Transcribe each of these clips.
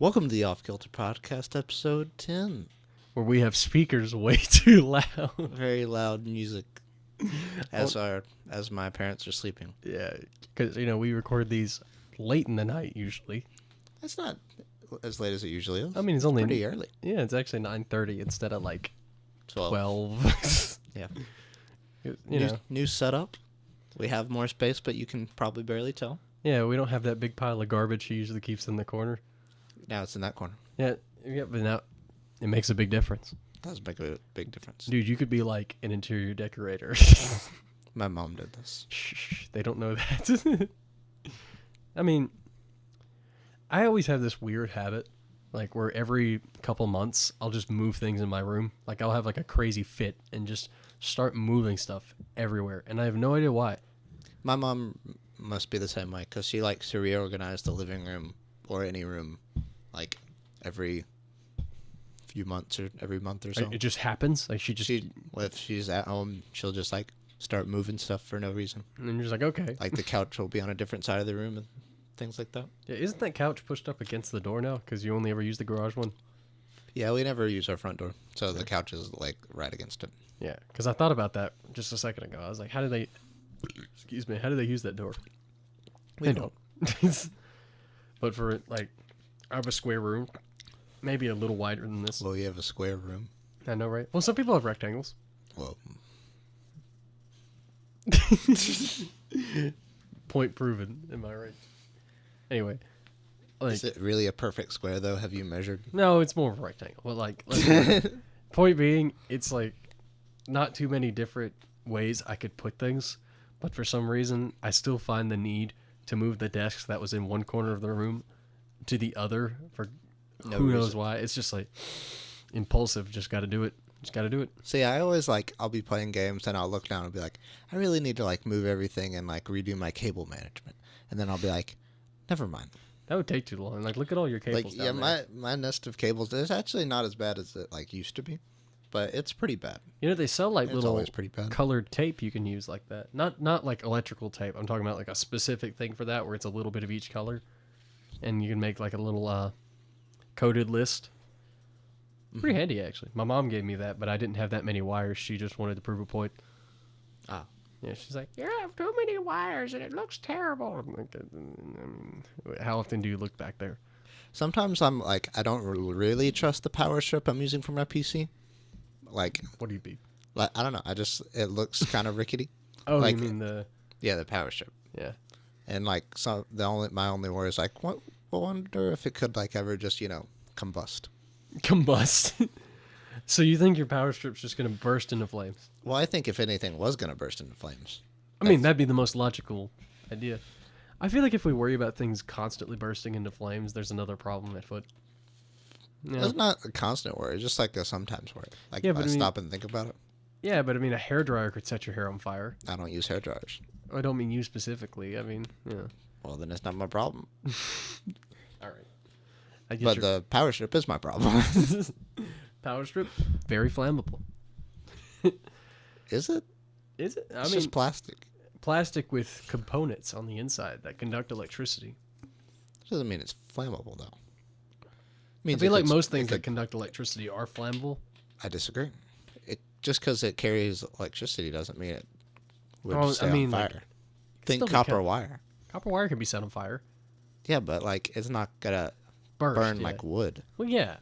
Welcome to the Off Kilter Podcast, episode 10. Where we have speakers way too loud. Very loud music as my parents are sleeping. Yeah, because, we record these late in the night usually. It's not as late as it usually is. I mean, it's only pretty early. Yeah, it's actually 9:30 instead of like 12. Yeah. New setup. We have more space, but you can probably barely tell. Yeah, we don't have that big pile of garbage she usually keeps in the corner. Now it's in that corner. Yeah, but now it makes a big difference. It does make a big difference. Dude, you could be like an interior decorator. My mom did this. Shh, they don't know that. I mean, I always have this weird habit, like where every couple months I'll just move things in my room. Like I'll have like a crazy fit and just start moving stuff everywhere, and I have no idea why. My mom must be the same way because she likes to reorganize the living room or any room like every few months or every month or so. It just happens. Like if she's at home, she'll just like start moving stuff for no reason. And then you're just like, okay. Like the couch will be on a different side of the room and things like that. Yeah, isn't that couch pushed up against the door now? Because you only ever use the garage one. Yeah, we never use our front door, so the couch is like right against it. Yeah, because I thought about that just a second ago. I was like, how do they use that door? They don't. But for like, I have a square room, maybe a little wider than this. Well, you have a square room. I know, right? Well, some people have rectangles. Well, point proven. Am I right? Anyway, like, is it really a perfect square though? Have you measured? No, it's more of a rectangle. But like, point being, it's like not too many different ways I could put things, but for some reason, I still find the need to move the desk that was in one corner of the room to the other for who knows why. It's just like impulsive. Just got to do it. See, I always I'll be playing games and I'll look down and be like, I really need to like move everything and like redo my cable management. And then I'll be like, never mind. That would take too long. Like, look at all your cables down there. my nest of cables is actually not as bad as it like used to be, but it's pretty bad. They sell like little pretty bad. colored tape you can use like that. Not like electrical tape. I'm talking about like a specific thing for that where it's a little bit of each color. And you can make like a little coded list. Pretty handy, actually. My mom gave me that, but I didn't have that many wires. She just wanted to prove a point. Ah. Yeah, she's like, you have too many wires and it looks terrible. I'm like, I mean, how often do you look back there? Sometimes I'm like, I don't really trust the power strip I'm using for my PC. Like, what do you mean? Like, I don't know. It looks kind of rickety. Oh, like, you mean the... Yeah, the power strip. Yeah. And like, my only worry is like, I wonder if it could like ever just, combust. Combust. So you think your power strip's just going to burst into flames? Well, I think if anything was going to burst into flames. I mean, that'd be the most logical idea. I feel like if we worry about things constantly bursting into flames, there's another problem at foot. Yeah. It's not a constant worry. It's just like a sometimes worry. Like, yeah, if I stop and think about it. Yeah, but I mean, a hairdryer could set your hair on fire. I don't use hairdryers. I don't mean you specifically. I mean, yeah. Well, then it's not my problem. All right. But the power strip is my problem. Power strip, very flammable. Is it? Is it? It's just plastic. Plastic with components on the inside that conduct electricity. Doesn't mean it's flammable, though. I feel like most things that conduct electricity are flammable. I disagree. Just because it carries electricity doesn't mean it would stay on fire. Like, think copper wire. Copper wire can be set on fire. Yeah, but like it's not gonna burn like wood. Well, yeah.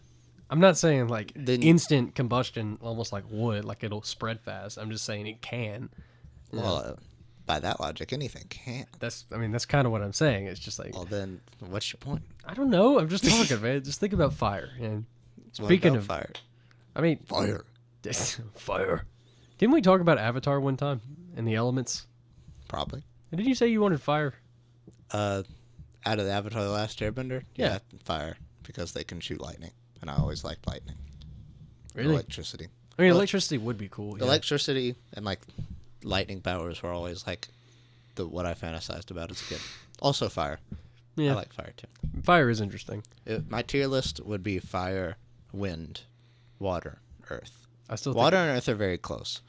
I'm not saying like instant combustion, almost like wood, like it'll spread fast. I'm just saying it can. Well, by that logic, anything can. That's kind of what I'm saying. It's just like. Well, then what's your point? I don't know. I'm just talking, man. Just think about fire. And speaking of fire, fire. Fire. Didn't we talk about Avatar one time and the elements? Probably. And did you say you wanted fire? Out of the Avatar: The Last Airbender, yeah, fire because they can shoot lightning, and I always liked lightning. Really? Electricity. I mean, electricity would be cool. Yeah. Electricity and like lightning powers were always like what I fantasized about as a kid. Also, fire. Yeah, I like fire too. Fire is interesting. My tier list would be fire, wind, water, earth. Water and earth are very close.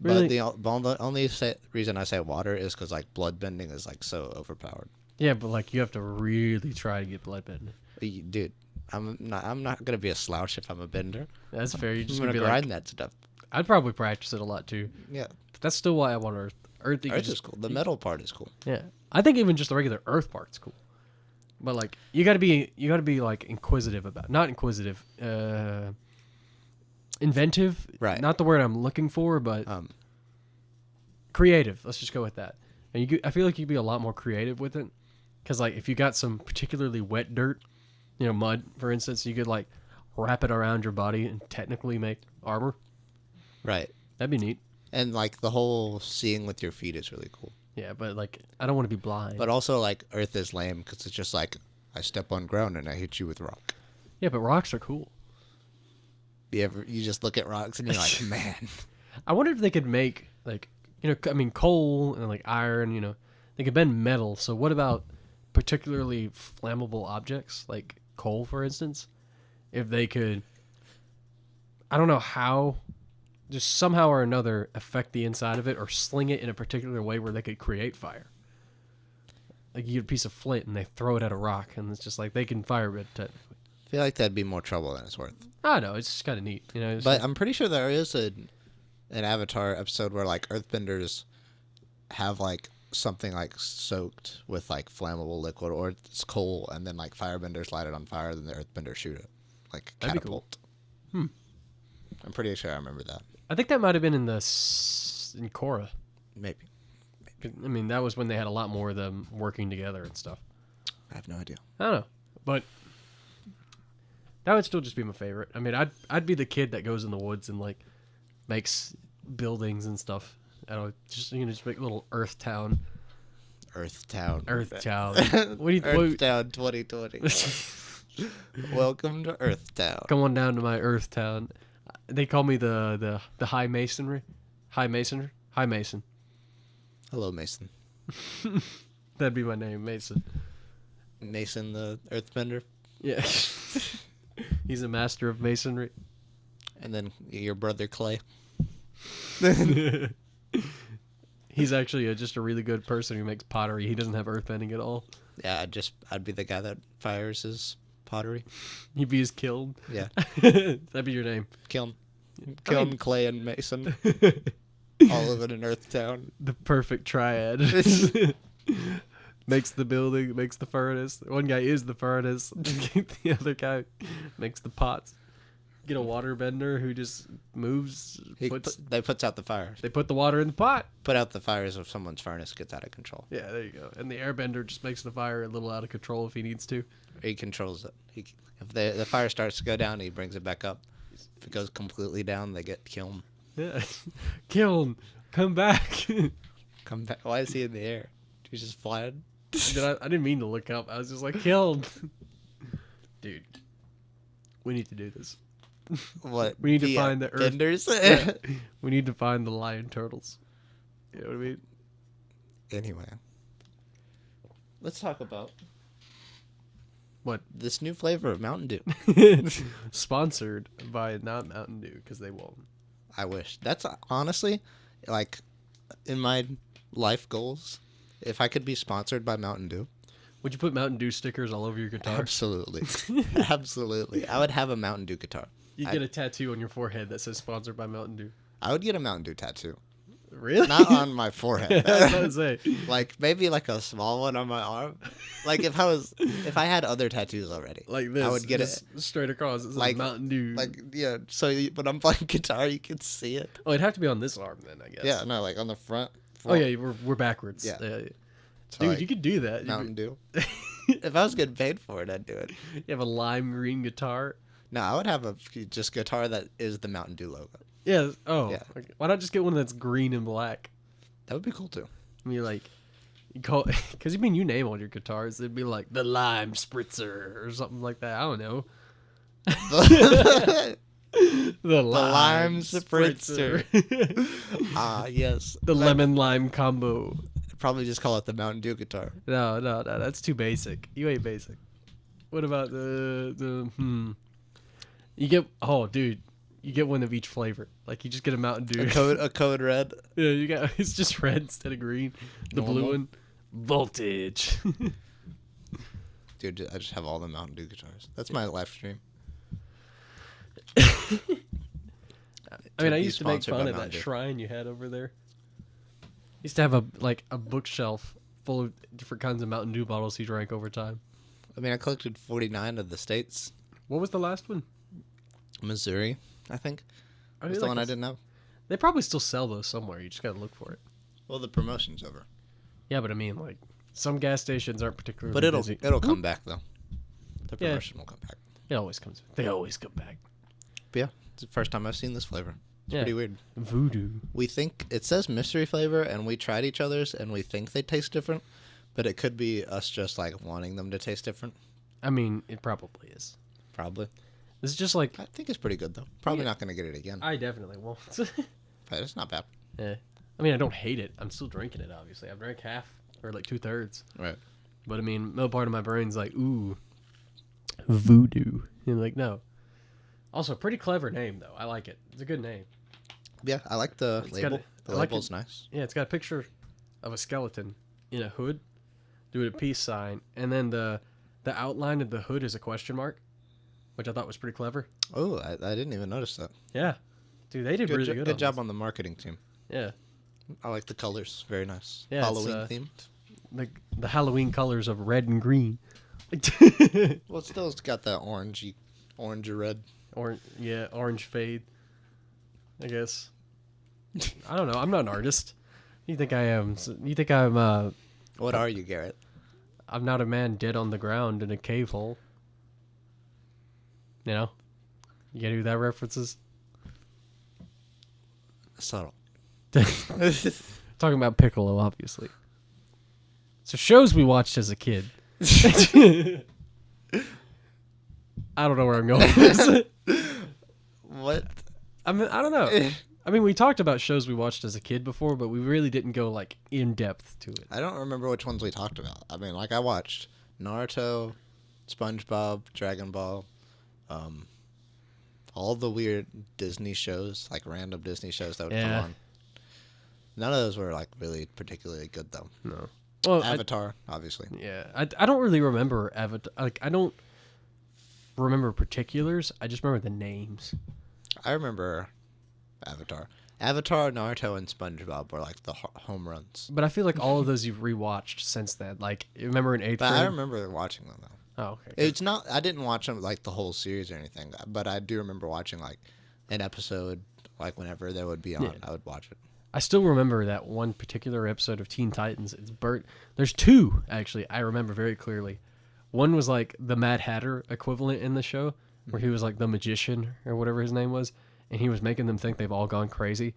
Really? But the only reason I say water is because like blood bending is like so overpowered. Yeah, but like you have to really try to get blood bending. Dude, I'm not gonna be a slouch if I'm a bender. That's fair. You're I'm just gonna gonna be grind like, that stuff. I'd probably practice it a lot too. Yeah, But that's still why I want Earth. Earth, you could Earth is cool. The metal part is cool. yeah. I think even just the regular Earth part's cool. But like, you gotta be like inquisitive about, not inquisitive, inventive. Right. Not the word I'm looking for, but creative. Let's just go with that. And I feel like you'd be a lot more creative with it, because like if you got some particularly wet dirt, mud, for instance, you could like wrap it around your body and technically make armor. Right. That'd be neat. And like the whole seeing with your feet is really cool. Yeah, but like I don't want to be blind. But also like Earth is lame because it's just like I step on ground and I hit you with rock. Yeah, but rocks are cool. You just look at rocks and you're like, man. I wonder if they could make like coal and like iron. They could bend metal. So what about particularly flammable objects like coal, for instance? If they could, I don't know how, just somehow or another affect the inside of it or sling it in a particular way where they could create fire. Like you get a piece of flint and they throw it at a rock and it's just like they can fire it technically. I feel like that'd be more trouble than it's worth. I know, it's just kind of neat, But like, I'm pretty sure there is an Avatar episode where like Earthbenders have like something like soaked with like flammable liquid or it's coal, and then like firebenders light it on fire, then the Earthbenders shoot it like That'd be cool. catapult. I'm pretty sure I remember that. I think that might have been in in Korra. Maybe. I mean, that was when they had a lot more of them working together and stuff. I have no idea. I don't know, but that would still just be my favorite. I mean, I'd be the kid that goes in the woods and like makes buildings and stuff. I don't just make a little Earth town. Earth Town. Earth town. What do you Earth Town 2020. Welcome to Earth Town. Come on down to my Earth town. They call me the high masonry. High mason. Hello, Mason. That'd be my name, Mason. Mason the Earthbender. Yeah. He's a master of masonry. And then your brother Clay. He's actually just a really good person who makes pottery. He doesn't have earthbending at all. Yeah, I'd be the guy that fires his pottery. He'd be his kiln. Yeah. That'd be your name. Kiln, Clay, and Mason. All live in an Earth town. The perfect triad. Makes the building, makes the furnace. One guy is the furnace. The other guy makes the pots. Get a waterbender who just moves. Puts out the fires. They put the water in the pot. Put out the fires if someone's furnace gets out of control. Yeah, there you go. And the airbender just makes the fire a little out of control if he needs to. He controls it. If the fire starts to go down, he brings it back up. If it goes completely down, they get killed. Yeah. Kiln, come back. Come back. Why is he in the air? He's just flying. I didn't mean to look up. I was just like, killed. Dude, we need to do this. What? We need to find the Earth. Benders? Yeah. We need to find the lion turtles. You know what I mean? Anyway. Let's talk about What? this new flavor of Mountain Dew. Sponsored by not Mountain Dew, because they won't. I wish. That's honestly, like, in my life goals, if I could be sponsored by Mountain Dew. Would you put Mountain Dew stickers all over your guitar? Absolutely. Absolutely. I would have a Mountain Dew guitar. You get a tattoo on your forehead that says sponsored by Mountain Dew. I would get a Mountain Dew tattoo. Really? Not on my forehead. I was about to say. Like, maybe like a small one on my arm. Like, if I had other tattoos already. Like this. I would get it. Straight across. It says Like Mountain Dew. Like, yeah. So when I'm playing guitar, you can see it. Oh, it'd have to be on this arm then, I guess. Yeah, no, like on the front. Oh, yeah, we're backwards. Yeah. So, like, dude, you could do that. Mountain Dew. If I was getting paid for it, I'd do it. You have a lime green guitar. No, I would have a just guitar that is the Mountain Dew logo. Yeah. Oh. Yeah. Okay. Why not just get one that's green and black? That would be cool too. I mean, like, you call because you name all your guitars, it'd be like the Lime Spritzer or something like that. I don't know. The Lime Spritzer. Yes. The lemon lime combo. Probably just call it the Mountain Dew guitar. No, that's too basic. You ain't basic. What about You get you get one of each flavor. Like you just get a Mountain Dew. A code red. Yeah, it's just red instead of green. The Normal. blue one, voltage. Dude, I just have all the Mountain Dew guitars. That's my live stream. I mean, I used to make fun of that shrine you had over there. Used to have a bookshelf full of different kinds of Mountain Dew bottles he drank over time. I mean, I collected 49 of the states. What was the last one? Missouri, I think. That's the one I didn't know. They probably still sell those somewhere. You just gotta look for it. Well, the promotion's over. Yeah, but I mean, like, some gas stations aren't particularly But busy. it'll come back, though. The promotion will come back. It always comes. They always come back. But yeah, it's the first time I've seen this flavor. It's pretty weird. Voodoo. We think it says mystery flavor, and we tried each other's, and we think they taste different, but it could be us just like wanting them to taste different. I mean, it probably is. Probably. This is just like. I think it's pretty good though. Probably not gonna get it again. I definitely won't. But it's not bad. Yeah. I mean, I don't hate it. I'm still drinking it. Obviously, I've drank half or like 2/3. Right. But I mean, no part of my brain's like, ooh, voodoo. And like, no. Also, pretty clever name though. I like it. It's a good name. Yeah, I like the label. The label's nice. Yeah, it's got a picture of a skeleton in a hood doing a peace sign, and then the outline of the hood is a question mark, which I thought was pretty clever. Oh, I didn't even notice that. Yeah. Dude, they did really good. Good job on the marketing team. Yeah. I like the colors. Very nice. Yeah, Halloween themed. The Halloween colors of red and green. Well, it's got that orange red. Orange fade. I guess. I don't know. I'm not an artist. You think I am? You think I'm? What are you, Garrett? I'm not a man dead on the ground in a cave hole. You know? You get who that references? Subtle. Talking about Piccolo, obviously. So shows we watched as a kid. I don't know where I'm going with this. What? I mean, I don't know. I mean, we talked about shows we watched as a kid before, but we really didn't go, like, in depth to it. I don't remember which ones we talked about. I mean, like, I watched Naruto, SpongeBob, Dragon Ball, all the weird Disney shows, like random Disney shows that would come on. None of those were, like, really particularly good, though. No. Well, Avatar, obviously. Yeah. I don't really remember Avatar. Like, I don't remember particulars. I just remember the names. I remember Avatar. Avatar, Naruto, and SpongeBob were like the home runs. But I feel like all of those you've rewatched since then. Like, remember in 8th grade? I remember watching them, though. Oh, okay. It's not... I didn't watch them, like, the whole series or anything. But I do remember watching, like, an episode, like, whenever they would be on. Yeah. I would watch it. I still remember that one particular episode of Teen Titans. It's Bert. There's two, actually, I remember very clearly. One was, like, the Mad Hatter equivalent in the show, where he was, like, the magician or whatever his name was. And he was making them think they've all gone crazy.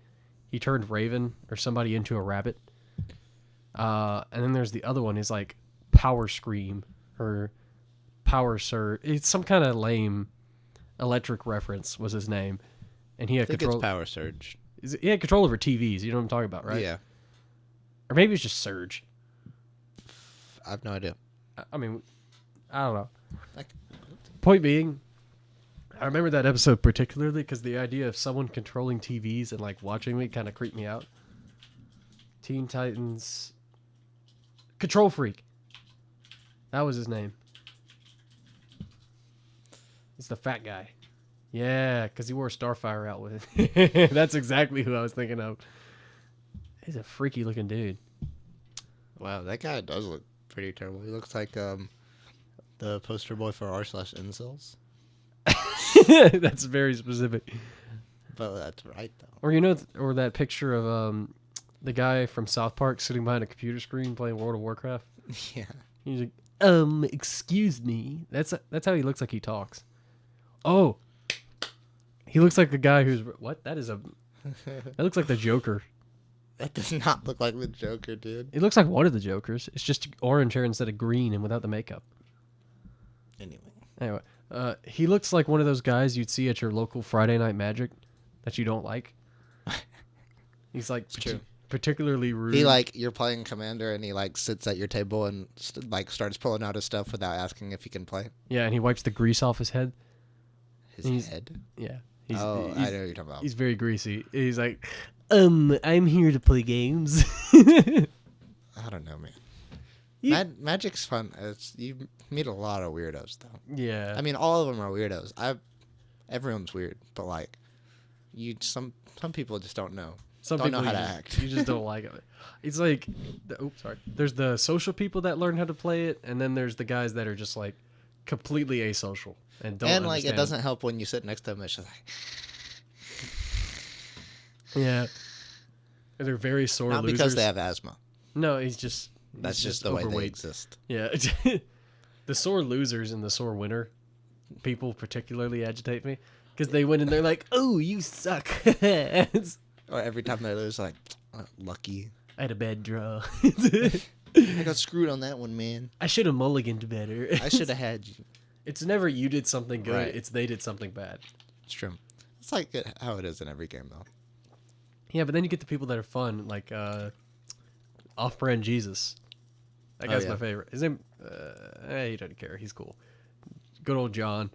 He turned Raven or somebody into a rabbit. And then there's the other one. Is like Power Scream or Power Surge. It's some kind of electric reference was his name. And he had control. It's Power Surge. He had control over TVs. You know what I'm talking about, right? Yeah. Or maybe it's just Surge. I have no idea. I mean, I don't know. Point being, I remember that episode particularly because the idea of someone controlling TVs and like watching me kind of creeped me out. Teen Titans Control Freak. That was his name. He's the fat guy. Yeah, because he wore a Starfire outfit. That's exactly who I was thinking of. He's a freaky looking dude. Wow, that guy does look pretty terrible. He looks like the poster boy for r/incels. That's very specific. But that's right, though. Or or that picture of the guy from South Park sitting behind a computer screen playing World of Warcraft. Yeah. He's like, excuse me. That's how he looks like he talks. Oh, he looks like the guy who's what? That looks like the Joker. That does not look like the Joker, dude. It looks like one of the Jokers. It's just orange hair instead of green and without the makeup. Anyway. He looks like one of those guys you'd see at your local Friday Night Magic that you don't like. He's like particularly rude. He you're playing Commander and he sits at your table and starts pulling out his stuff without asking if he can play. Yeah, and he wipes the grease off his head. His head? Yeah. I know what you're talking about. He's very greasy. He's like, I'm here to play games. I don't know, man. Magic's fun. You meet a lot of weirdos though. Yeah. I mean, all of them are weirdos. Everyone's weird, but like, some people just don't know. Don't know how to act. You just don't like it. It's like, sorry. There's the social people that learn how to play it, and then there's the guys that are just like completely asocial and don't. And like, understand. it doesn't help when you sit next to them. It's just like, yeah. And they're very sore not losers. because they have asthma. No, he's just. That's he's just the way overweight. they exist. Yeah. The sore losers and the sore winner people particularly agitate me because they win and they're like, "Oh, you suck." Or every time they lose, like, lucky. I had a bad draw. I got screwed on that one, man. I should have mulliganed better. I should have had you. It's never you did something good. Right. It's they did something bad. It's true. It's like how it is in every game, though. Yeah, but then you get the people that are fun, like Off-Brand Jesus. That guy's my favorite. His name, he doesn't care. He's cool. Good old John.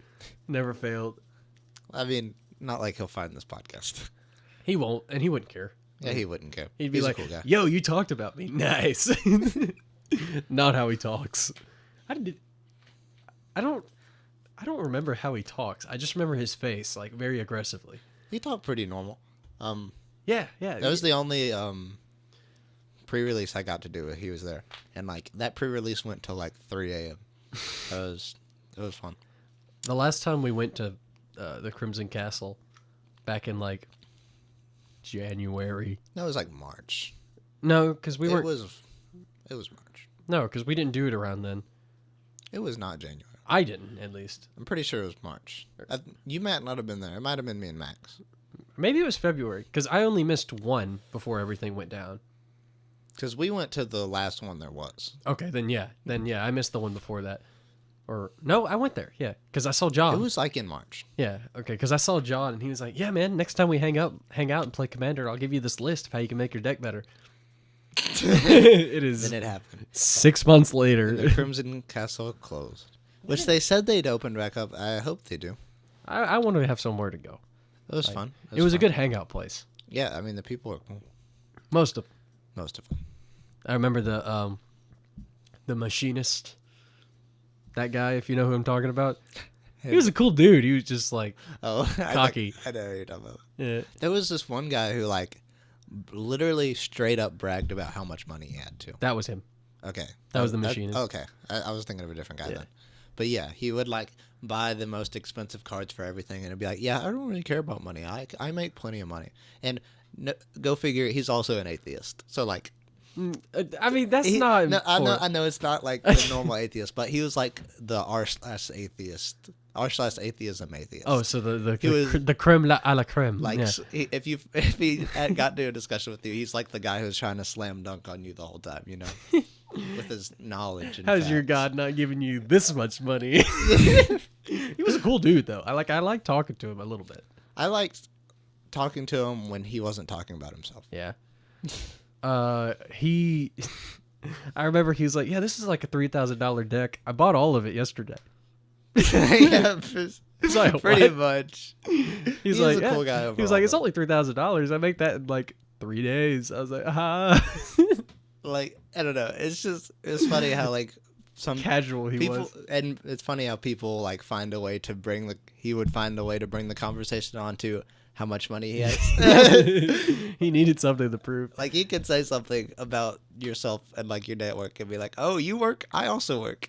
Never failed. I mean, not like he'll find this podcast. He won't, and he wouldn't care. Yeah, he wouldn't care. He'd be He's like, a cool guy. "Yo, you talked about me. Nice." Not how he talks. I don't remember how he talks. I just remember his face, like very aggressively. He talked pretty normal. Yeah. That was the only pre-release I got to do. He was there, and like that pre-release went till like 3 a.m. It was fun. The last time we went to the Crimson Castle, back in like January. No, it was like March. No, because we weren't. It was March. No, because we didn't do it around then. It was not January. I didn't, at least. I'm pretty sure it was March. You might not have been there. It might have been me and Max. Maybe it was February, because I only missed one before everything went down. Because we went to the last one there was. Okay, then yeah, I missed the one before that. Or no, I went there. Yeah, because I saw John. It was like in March. Yeah, okay, because I saw John and he was like, "Yeah, man, next time we hang out and play Commander, I'll give you this list of how you can make your deck better." It is. Then it happened. 6 months later. The Crimson Castle closed, which they said they'd open back up. I hope they do. I want to have somewhere to go. It was fun. It was a good hangout place. Yeah, I mean the people were cool. Most of them. I remember the machinist. That guy, if you know who I'm talking about. He was a cool dude. He was just like cocky. I know who you're talking about. Yeah. There was this one guy who like literally straight up bragged about how much money he had too. That was him. Okay. That was the machinist. Okay. I was thinking of a different guy then. But yeah, he would like buy the most expensive cards for everything and it'd be like, yeah, I don't really care about money. I make plenty of money. And go figure, he's also an atheist. So like, I mean, that's not. No, I know it's not like the normal atheist, but he was like the r/atheist, r/atheism atheist. Oh, so the creme a la creme. Like yeah. if he had got to a discussion with you, he's like the guy who's trying to slam dunk on you the whole time, you know, with his knowledge. And How's your facts. God not giving you this much money? He was a cool dude, though. I like talking to him a little bit. I liked talking to him when he wasn't talking about himself. Yeah. I remember he was like, "Yeah, this is like a $3,000 deck. I bought all of it yesterday." Yeah, It's like, pretty what? much. He's a like, cool guy. He was like, "It's only $3,000. I make that in like 3 days." I was like, Like, I don't know. It's funny how like some casual he people, was. and it's funny how people like find a way to he would find a way to bring the conversation on to how much money he has. He needed something to prove. Like he could say something about yourself and like your network and be like, "Oh, you work? I also work."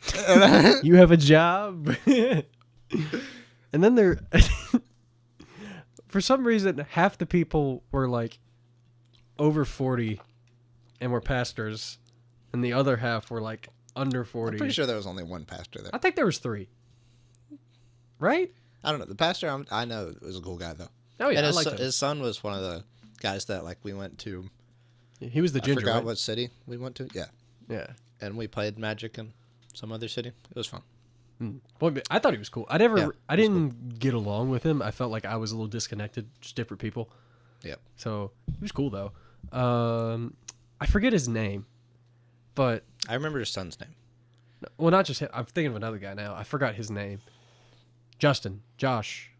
You have a job. And then there, for some reason, half the people were like over 40 and were pastors, and the other half were like under 40. I'm pretty sure there was only one pastor there. I think there was 3. Right? I don't know. The pastor I know was a cool guy though. Oh yeah, and I liked him. his son was one of the guys that like we went to. He was the ginger. I forgot right? what city we went to. Yeah. Yeah. And we played Magic in some other city. It was fun. Well, I thought he was cool. I didn't cool. get along with him. I felt like I was a little disconnected, just different people. Yep. So he was cool though. I forget his name, but I remember his son's name. well, not just him. I'm thinking of another guy now. I forgot his name. Josh,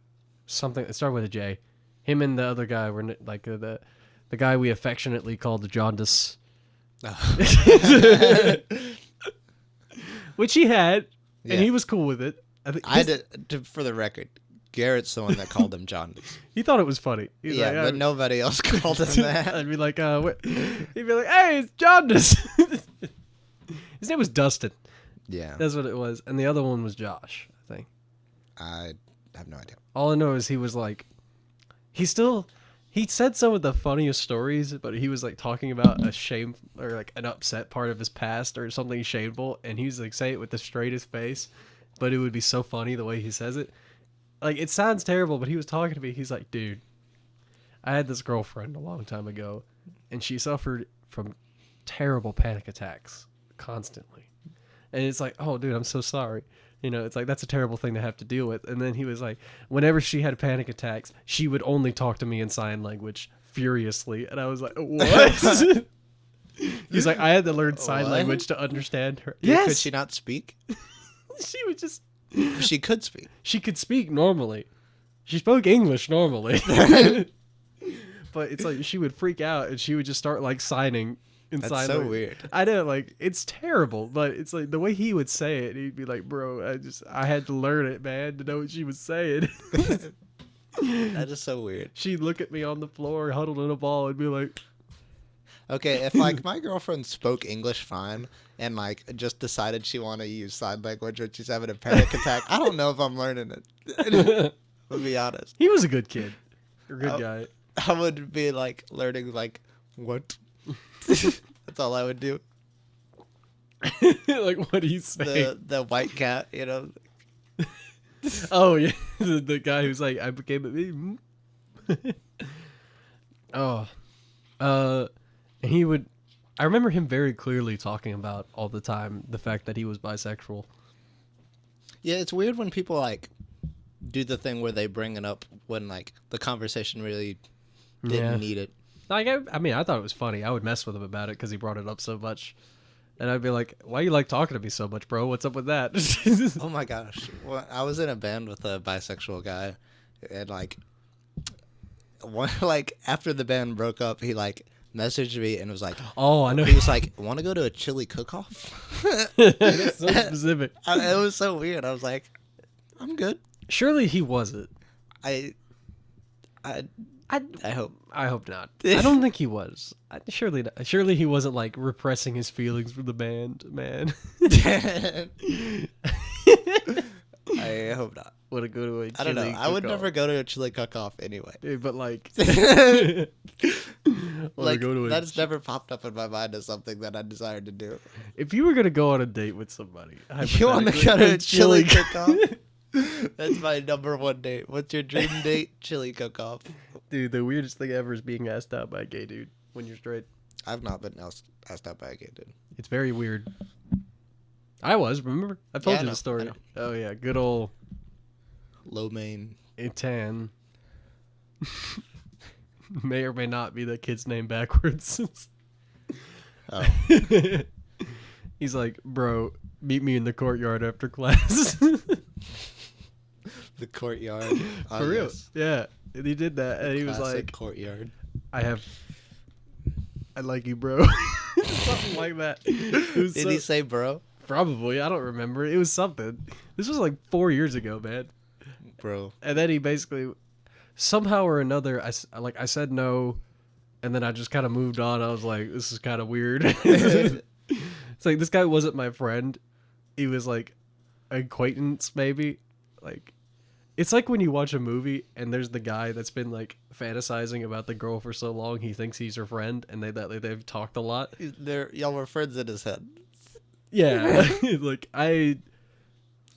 something. It started with a J. Him and the other guy were like the guy we affectionately called the Jaundice. which he had, Yeah. and he was cool with it. I did, for the record, Garrett's the one that called him jaundice. He thought it was funny. He's Yeah, like, but nobody else called him that. I'd be like, what? He'd be like, hey, it's jaundice. His name was Dustin. Yeah. That's what it was. And the other one was Josh, I think. I have no idea. All I know is he was like, he said some of the funniest stories, but he was like talking about a shame or like an upset part of his past or something shameful. And he was like, say it with the straightest face, but it would be so funny the way he says it. Like, it sounds terrible, but he was talking to me. He's like, dude, I had this girlfriend a long time ago, and she suffered from terrible panic attacks constantly. And it's like, oh, dude, I'm so sorry. You know, it's like, that's a terrible thing to have to deal with. And then he was like, whenever she had panic attacks, she would only talk to me in sign language furiously. And I was like, what? He's like, I had to learn sign language to understand her. Yes. Could she not speak? She would just... She could speak. She could speak normally. She spoke English normally. But it's like she would freak out and she would just start like signing in sign language. That's so weird. I know, like, it's terrible, but it's like the way he would say it, he'd be like, bro, I had to learn it, man, to know what she was saying. That is so weird. She'd look at me on the floor, huddled in a ball, and be like... Okay, if like my girlfriend spoke English fine and like just decided she wanted to use sign language when she's having a panic attack, I don't know if I'm learning it. To be honest. He was a good kid. A good guy. I would be like learning like what? That's all I would do. Like, what do you say? The white cat, you know. Oh yeah, the guy who's like, I became a meme. Oh, and he would. I remember him very clearly talking about all the time the fact that he was bisexual. Yeah, it's weird when people like do the thing where they bring it up when like the conversation really didn't need it. Like, I mean, I thought it was funny. I would mess with him about it because he brought it up so much. And I'd be like, why you like talking to me so much, bro? What's up with that? Oh my gosh. Well, I was in a band with a bisexual guy, and like after the band broke up, he like messaged me and was like, oh, I know. He was like, want to go to a chili cook-off? That's so specific. It was so weird. I was like, I'm good. Surely he wasn't. I hope. I hope not. I don't think he was. Surely not. Surely he wasn't like repressing his feelings for the band, man. I hope not. Want to go to a chili I don't know. cook-off. I would never go to a chili cook-off anyway. Dude, but like, like that's never popped up in my mind as something that I desired to do. If you were gonna go on a date with somebody, you want to go to a chili cook-off? That's my number one date. What's your dream date? Chili cook-off. Dude, the weirdest thing ever is being asked out by a gay dude when you're straight. I've not been asked out by a gay dude. It's very weird. I was, remember? I told you the story. Oh, yeah. Good old... Low main. 10. May or may not be the kid's name backwards. Oh. He's like, bro, meet me in the courtyard after class. The courtyard. For real. Yes. Yeah. And he did that. And he was like, courtyard. I like you, bro. Something like that. Did he say bro? Probably. I don't remember. It was something. This was like 4 years ago, man. Bro. And then he basically, somehow or another, I said no. And then I just kind of moved on. I was like, this is kind of weird. It's like, this guy wasn't my friend. He was like an acquaintance, maybe. Like, it's like when you watch a movie and there's the guy that's been like fantasizing about the girl for so long he thinks he's her friend, and they've talked a lot. Y'all were friends in his head. Yeah. Like, I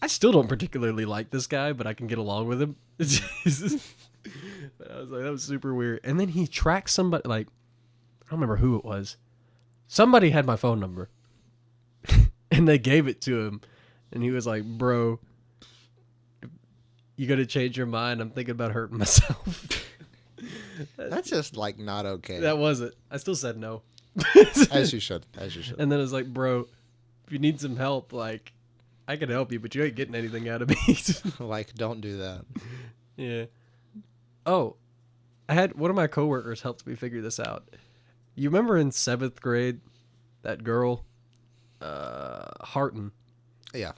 still don't particularly like this guy, but I can get along with him. I was like, that was super weird. And then he tracked somebody, like, I don't remember who it was. Somebody had my phone number. And they gave it to him. And he was like, bro, you gotta change your mind. I'm thinking about hurting myself. That's just like not okay. That wasn't. I still said no. As you should. And then it was like, bro, if you need some help, like, I can help you, but you ain't getting anything out of me. Like, don't do that. Yeah. Oh, I had one of my coworkers helped me figure this out. You remember in 7th grade, that girl, Harton? Yeah.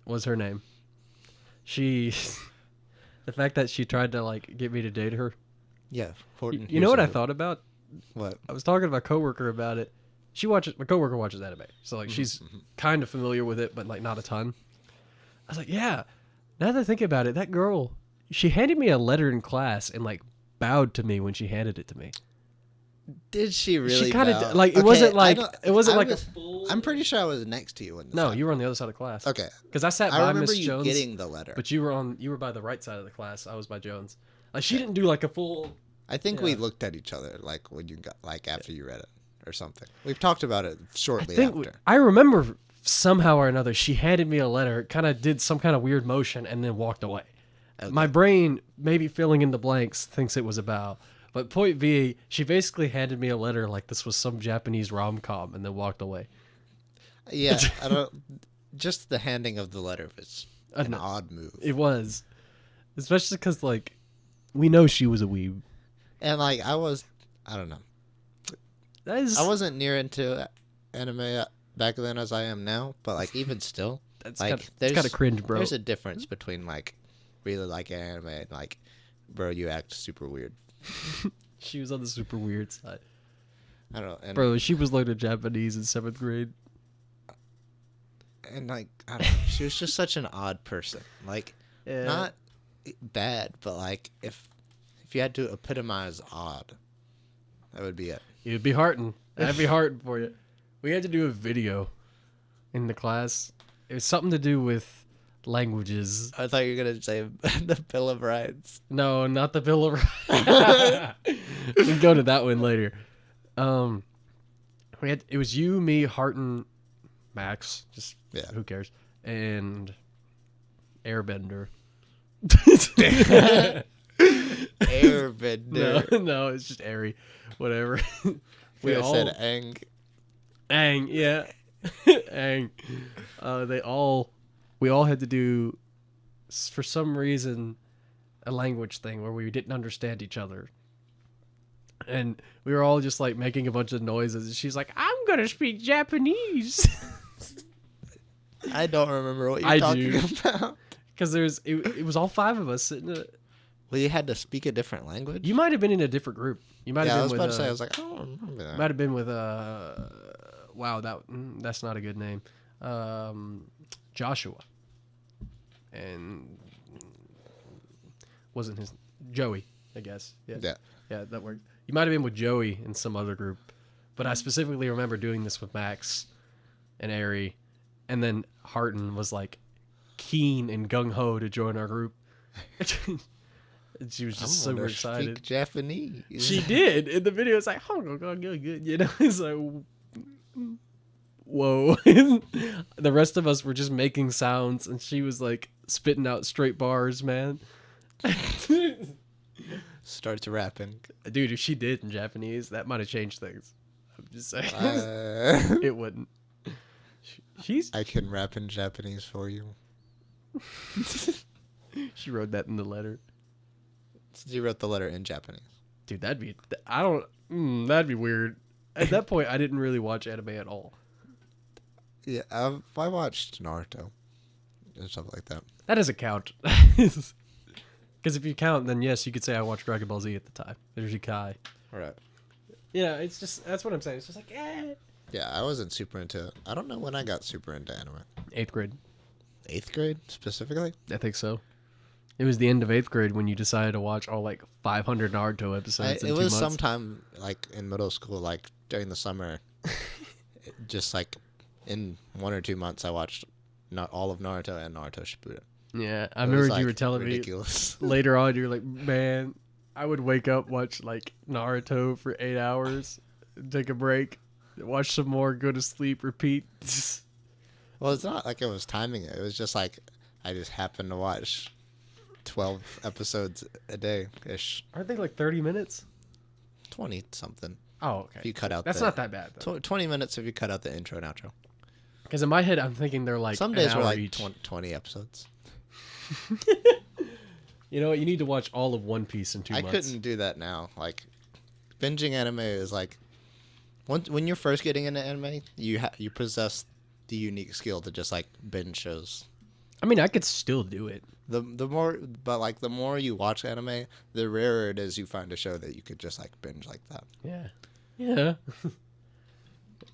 was her name. She, the fact that she tried to like get me to date her. Yeah. Horton. You know what I thought about? What? I was talking to my coworker about it. My coworker watches anime, so like she's kind of familiar with it, but like not a ton. I was like, yeah. Now that I think about it, that girl, she handed me a letter in class and like bowed to me when she handed it to me. Did she really? She kind bow? of like it Okay, wasn't like I it wasn't like was- a full. I'm pretty sure I was next to you when this No, happened. you were on the other side of class. Okay. Because I sat I by remember Miss you Jones, getting the letter. but you were by the right side of the class. I was by Jones. Like she didn't do like a full. I think we Yeah. looked at each other like when you got like after you read it or something. We've talked about it I shortly think after. I remember somehow or another she handed me a letter, kind of did some kind of weird motion, and then walked away. Okay. My brain, maybe filling in the blanks, thinks it was a bow. But point B, she basically handed me a letter like this was some Japanese rom-com and then walked away. Yeah, I don't. Just the handing of the letter was an know. odd move, It was. Especially because, like, we know she was a weeb. and like I don't know. That is, I wasn't near into anime back then as I am now, but like even still, that's like kind of cringe, bro. There's a difference between like really like anime and like, bro, you act super weird. She was on the super weird side. I don't know, and, Bro, she was learning Japanese in 7th grade. and like I don't know, she was just such an odd person. Like Yeah. not bad, but like if you had to epitomize odd, that would be it. It'd be Harton. That'd be Harton for you. We had to do a video in the class. It was something to do with languages. I thought you were gonna say the Bill of Rights. No, not the Bill of Rights. We can go to that one later. It was you, me, Harton, Max. Just Yeah. who cares? And Airbender. Airbender. No, it's just Airy. Whatever. We said Aang. Aang, yeah. Aang. We all had to do, for some reason, a language thing where we didn't understand each other. And we were all just like making a bunch of noises. And she's like, I'm going to speak Japanese. I don't remember what you're I talking do. about. Because it was all 5 of us sitting in Well, you had to speak a different language. You might have been in a different group. You might Yeah, I have was been about with to say. I was like, I don't remember that. might have been with wow, that's not a good name. Joshua. And wasn't his Joey, I guess. Yeah. Yeah. Yeah, that worked. You might have been with Joey in some other group. But I specifically remember doing this with Max and Ari, and then Harton was like keen and gung ho to join our group. And she was just super excited. Speak Japanese. She did in the video. It's like, oh, good, you know. It's like, whoa. The rest of us were just making sounds, and she was like spitting out straight bars, man. Starts rapping. Dude, if she did in Japanese, that might have changed things. I'm just saying, it wouldn't. I can rap in Japanese for you. She wrote that in the letter. She wrote the letter in Japanese. Dude, that'd be weird. At that point, I didn't really watch anime at all. Yeah, I watched Naruto and stuff like that. That doesn't count. Because if you count, then yes, you could say I watched Dragon Ball Z at the time. There's your Kai. Right. Yeah, it's just, that's what I'm saying. It's just like, Yeah, I wasn't super into it. I don't know when I got super into anime. 8th grade. 8th grade, specifically? I think so. It was the end of 8th grade when you decided to watch all like 500 Naruto episodes in 2 months. It was sometime like in middle school, like during the summer. Just like in 1 or 2 months, I watched not all of Naruto and Naruto Shippuden. Yeah, I It was, remember like, you were telling ridiculous. me later on, you were like, man, I would wake up, watch like Naruto for 8 hours, take a break, watch some more, go to sleep, repeat. Well, it's not like I was timing it. It was just like I just happened to watch 12 episodes a day-ish. Aren't they like 30 minutes? 20 something. Oh, okay. If you cut out That's not that bad, though. 20 minutes if you cut out the intro and outro. Because in my head, I'm thinking they're like Some an days were hour like each. 20 episodes. You know what? You need to watch all of One Piece in 2 I months. couldn't do that now. Like, binging anime is like, when you're first getting into anime, you possess the unique skill to just like binge shows. I mean, I could still do it. The more, but like the more you watch anime, the rarer it is you find a show that you could just like binge like that. Yeah. Yeah.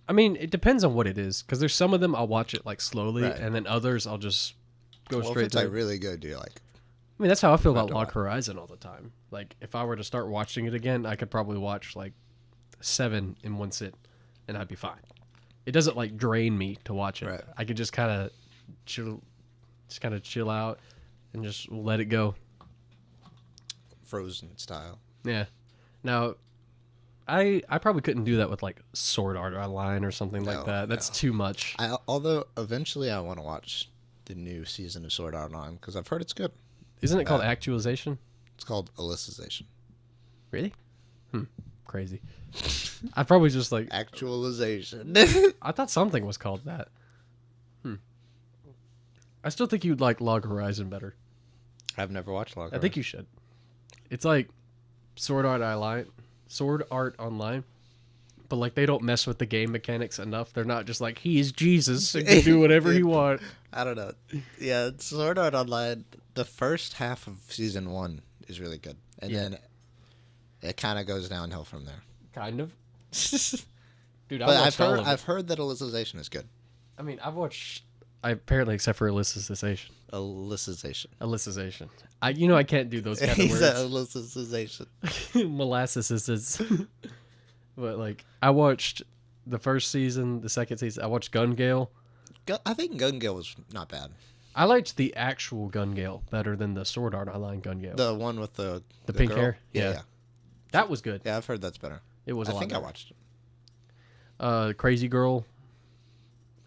I mean, it depends on what it is, because there's some of them I'll watch it like slowly, Right. and then others I'll just go Well, if straight it's to like it. really good, you're like, I mean, that's how I feel About about to Log watch. Horizon all the time. Like, if I were to start watching it again, I could probably watch like 7 in one sit, and I'd be fine. It doesn't like drain me to watch it. Right. I could just kind of chill out and just let it go. Frozen style. Yeah. Now, I probably couldn't do that with like Sword Art Online or something like No, that. That's no. too much. Although eventually I want to watch the new season of Sword Art Online because I've heard it's good. Isn't it called actualization? It's called Alicization. Really? Crazy. I probably just like Actualization. I thought something was called that. I still think you'd like Log Horizon better. I've never watched Log I think you should. It's like Sword Art Online, but like they don't mess with the game mechanics enough. They're not just like he is Jesus and can do whatever he wants. I don't know. Yeah, Sword Art Online. The first half of season 1 is really good, and then it kind of goes downhill from there. Kind of. Dude, But watched all of it. I've heard that Alicization is good. I mean, I've watched. I apparently, except for Alicization. Alicization. I can't do those kind of He said words. Alicization. Molasses is. But like, I watched the first season, the second season. I watched Gun Gale. I think Gun Gale was not bad. I liked the actual Gun Gale better than the Sword Art Online Gun Gale. The one with the pink girl? hair? Yeah, Yeah. That was good. yeah. I've heard that's better. It was. I a lot think I better. watched it. Crazy Girl.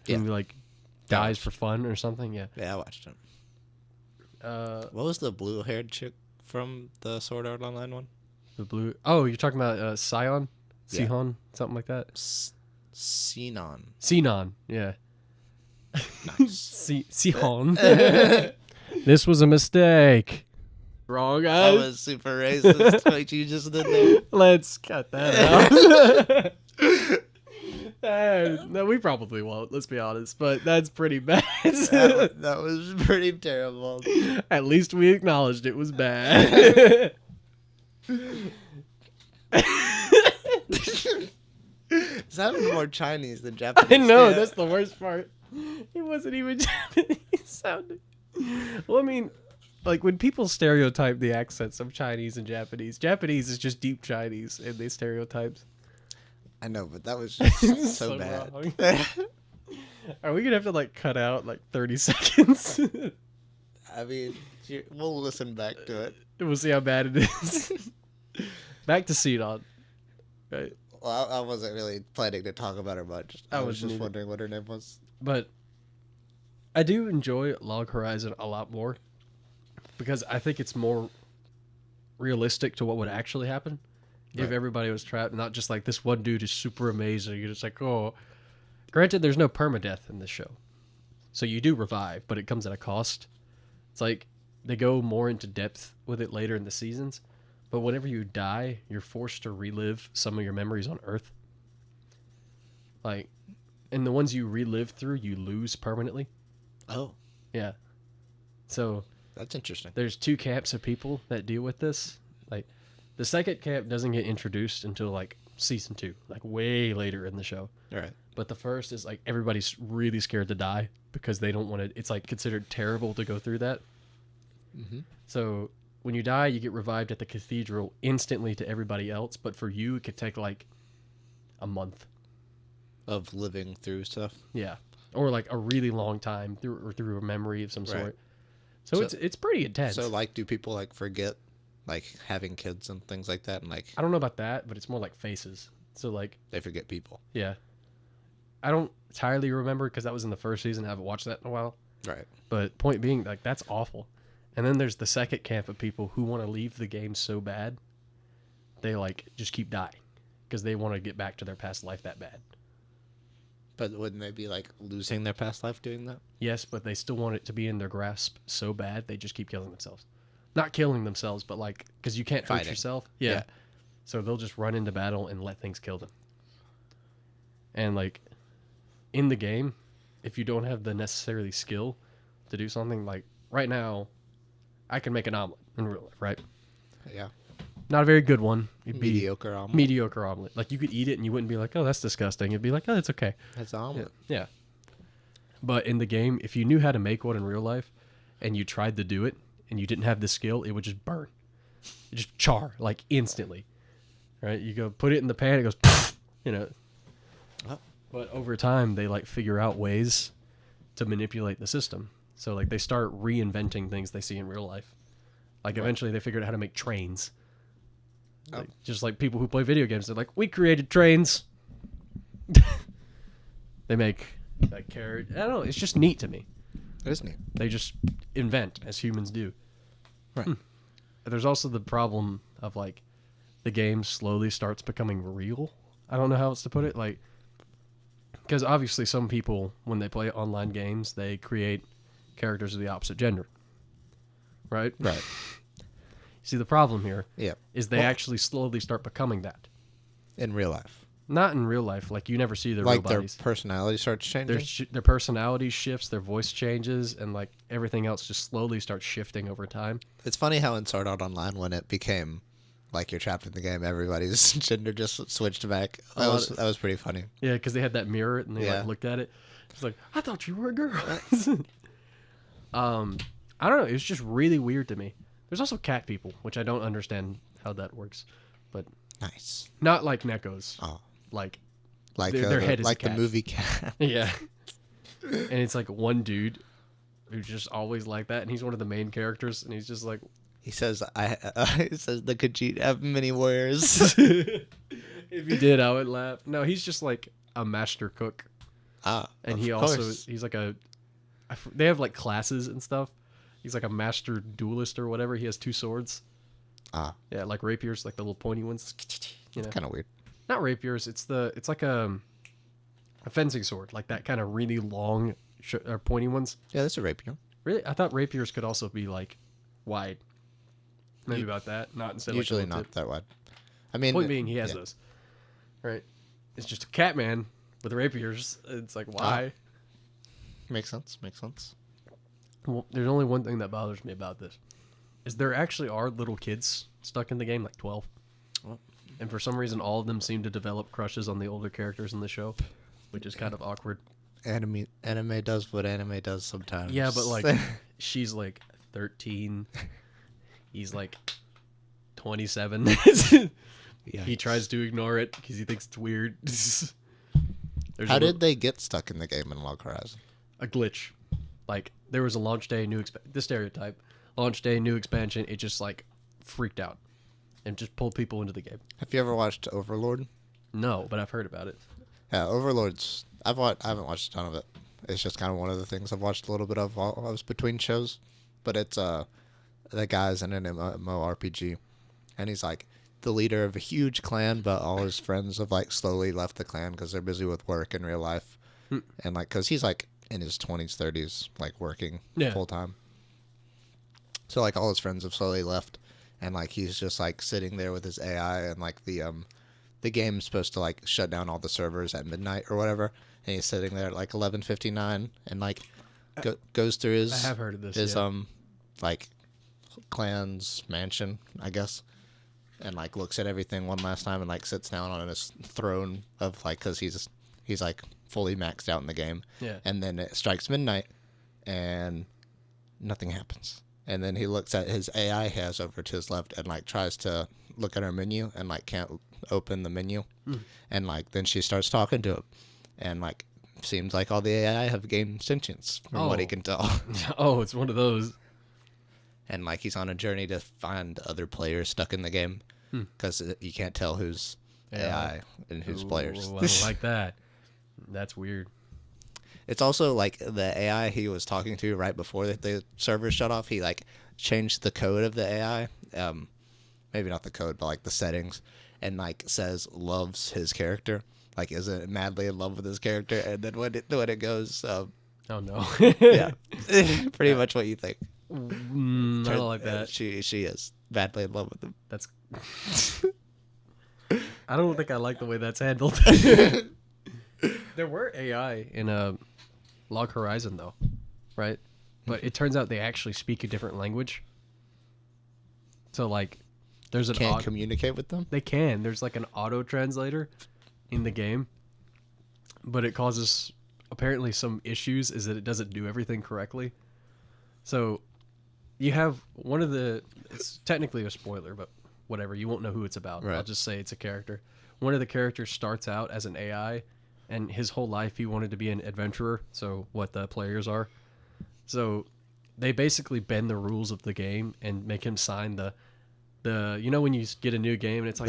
Who Yeah. like dies for fun or something. Yeah. Yeah, I watched it. Uh, What was the blue-haired chick from the Sword Art Online one? the blue. Oh, you're talking about Scion, Yeah. Sihon, something like that. Sinon. Sinon. Yeah. Nice. Sihon. This was a mistake. Wrong, That guys. was super racist. What you just did there. Let's cut that out. No, we probably won't. Let's be honest, but that's pretty bad. That was pretty terrible. At least we acknowledged it was bad. It sounded more Chinese than I Japanese. know, Yeah. that's the worst part. It wasn't even Japanese sounding. Well, I mean, like when people stereotype the accents of Chinese and Japanese is just deep Chinese and they stereotypes. I know, but that was just so bad. wrong. Are we gonna have to like cut out like 30 seconds? I mean, we'll listen back to it. We'll see how bad it is. Back to Cedon. Right. Well, I wasn't really planning to talk about her much. I was just wondering what her name was. But I do enjoy Log Horizon a lot more because I think it's more realistic to what would actually happen if Right. everybody was trapped, not just like this one dude is super amazing. You're just like, oh. Granted, there's no permadeath in this show. So you do revive, but it comes at a cost. It's like they go more into depth with it later in the seasons. But whenever you die, you're forced to relive some of your memories on Earth. Like, and the ones you relive through, you lose permanently. Oh, Yeah. So that's interesting. there's 2 camps of people that deal with this. Like, the second camp doesn't get introduced until like season 2, like way later in the show. All right. But the first is like everybody's really scared to die because they don't want to. It's like considered terrible to go through that. Mm-hmm. So when you die, you get revived at the cathedral instantly to everybody else. But for you, it could take like a month. Of living through stuff. Yeah, or like a really long time through a memory of some Right. sort. So it's pretty intense. So, like, do people like forget, like, having kids and things like that, and like I don't know about that, but it's more like faces. So like they forget people? yeah, I don't entirely remember because that was in the first season. I haven't watched that in a while. Right. But point being, like, that's awful. And then there's the second camp of people who want to leave the game so bad, they like just keep dying because they want to get back to their past life that bad. But wouldn't they be like losing their past life doing that? Yes, but they still want it to be in their grasp so bad they just keep killing themselves. Not killing themselves, but like because you can't hurt Fighting. yourself. Yeah. Yeah. So they'll just run into battle and let things kill them. And like in the game, if you don't have the necessarily skill to do something, like right now, I can make an omelet in real life, right? Yeah. Not a very good one. It'd be Mediocre omelet. mediocre omelet. Like you could eat it and you wouldn't be like, oh, that's disgusting. It'd be like, oh, it's okay. That's an omelet. Yeah. But in the game, if you knew how to make one in real life and you tried to do it and you didn't have the skill, it would just burn. It just char, like instantly. Right? You go put it in the pan, it goes, you know. Oh. But over time, they like figure out ways to manipulate the system. So like they start reinventing things they see in real life. Like eventually they figured out how to make trains. Like, just like people who play video games, they're like, we created trains. They make like carrot. I don't know. It's just neat to me. It is neat. They just invent as humans do. Right. There's also the problem of like the game slowly starts becoming real. I don't know how else to put it. Like, because obviously some people, when they play online games, they create characters of the opposite gender. Right? Right. See, the problem here Yeah. is they actually slowly start becoming that. In real life. Not in real life. Like, you never see their Like real their bodies. personality starts changing? Their personality shifts, their voice changes, and, like, everything else just slowly starts shifting over time. It's funny how in Sword Art Online, when it became, like, you're trapped in the game, everybody's gender just switched back. That was pretty funny. Yeah, because they had that mirror, and they, Yeah. like, looked at it. It's like, I thought you were a girl. I don't know. It was just really weird to me. There's also cat people, which I don't understand how that works. But Nice. not like Neko's. Oh. Like, Like, Their head is a like the cat. movie Cat. yeah. And it's like one dude who's just always like that, and he's one of the main characters, and he's just like, He says, he says the Khajiit have many wares. if he did, I would laugh. No, he's just like a master cook, and he also he's like they have like classes and stuff. He's like a master duelist or whatever. He has 2 swords. Yeah, like rapiers, like the little pointy ones. You know, Kind of weird. not rapiers. It's like a fencing sword, like that kind of really long pointy ones. Yeah, that's a rapier. Really, I thought rapiers could also be like wide. Maybe about that, not instead Usually of like a not tip. that wide. I mean, Point being, he has yeah. those. Right, it's just a cat man with rapiers. It's like why? Makes sense. Makes sense. Well, there's only one thing that bothers me about this. Is there actually are little kids stuck in the game, like 12. Well. And for some reason, all of them seem to develop crushes on the older characters in the show, which is kind of awkward. Anime does what anime does sometimes. Yeah, but like, she's like 13. He's like 27. He tries to ignore it because he thinks it's weird. How did they get stuck in the game in Log Horizon? A glitch? Like, there was a launch day, the stereotype. Launch day, new expansion. It just like freaked out and just pulled people into the game. Have you ever watched Overlord? No, but I've heard about it. Yeah, Overlord's. I haven't watched a ton of it. It's just kind of one of the things I've watched a little bit of while I was between shows. But it's the guy's in an MMORPG, and he's like the leader of a huge clan, but all his friends have like slowly left the clan because they're busy with work in real life, and like because he's like in his 20s, 30s, like working full time. So like all his friends have slowly left, and like he's just like sitting there with his AI, and like the game's supposed to like shut down all the servers at midnight or whatever, and he's sitting there at like 11:59 and like goes through his I have heard of this. his like clan's mansion, I guess, and like looks at everything one last time and like sits down on his throne of like because he's like fully maxed out in the game. Yeah. And then it strikes midnight and nothing happens. And then he looks at his AI he has over to his left and like tries to look at her menu and like can't open the menu. And like then she starts talking to him and like seems like all the AI have gained sentience from what he can tell. Oh, it's one of those. And like he's on a journey to find other players stuck in the game because you can't tell who's AI and who's players. I don't like that. That's weird. It's also like the AI he was talking to right before the server shut off. He like changed the code of the AI, maybe not the code, but like the settings, and like says loves his character, like isn't madly in love with his character. And then when it goes, Oh no. yeah, pretty much what you think. I don't like that. She is madly in love with him. That's. I don't think I like the way that's handled. There were AI in Log Horizon though, right? But it turns out they actually speak a different language. So like, there's an Can't communicate with them? They can. There's like an auto translator in the game, but it causes apparently some issues. Is that it doesn't do everything correctly. So you have one of the. It's technically a spoiler, but whatever. You won't know who it's about. Right. I'll just say it's a character. One of the characters starts out as an AI, and his whole life he wanted to be an adventurer. So what the players are. So they basically bend the rules of the game and make him sign the you know when you get a new game and it's like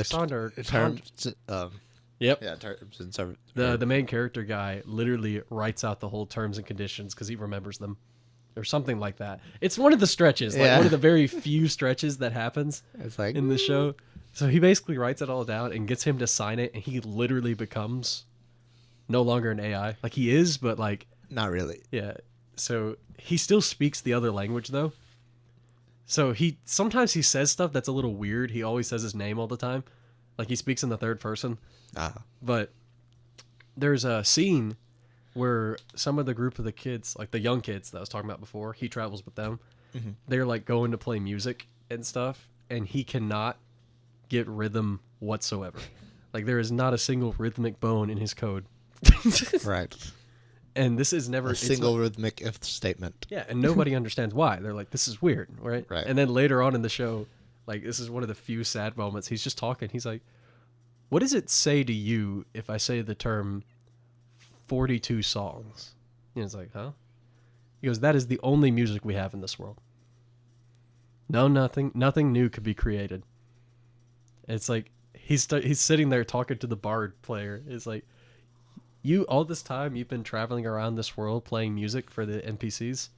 Yep. Yeah, terms and service. The main character guy literally writes out the whole terms and conditions because he remembers them, or something like that. It's one of the stretches, like one of the very few stretches that happens It's like in the show. So he basically writes it all down and gets him to sign it, and he literally becomes no longer an AI. Like he is, but like not really. yeah. So he still speaks the other language though. So sometimes he says stuff that's a little weird. He always says his name all the time. Like he speaks in the third person. But there's a scene where some of the group of the kids, like the young kids that I was talking about before, he travels with them. Mm-hmm. They're like going to play music and stuff, and he cannot get rhythm whatsoever. Like there is not a single rhythmic bone in his code. Right. And this is never a single rhythmic if statement. Yeah, and nobody understands why. They're like, this is weird, right? Right. And then later on in the show, like this is one of the few sad moments. He's just talking. He's like, what does it say to you if I say the term 42 songs? And it's like, huh? He goes, that is the only music we have in this world. No, nothing new could be created. It's like, he's sitting there talking to the bard player. It's like, all this time you've been traveling around this world playing music for the NPCs,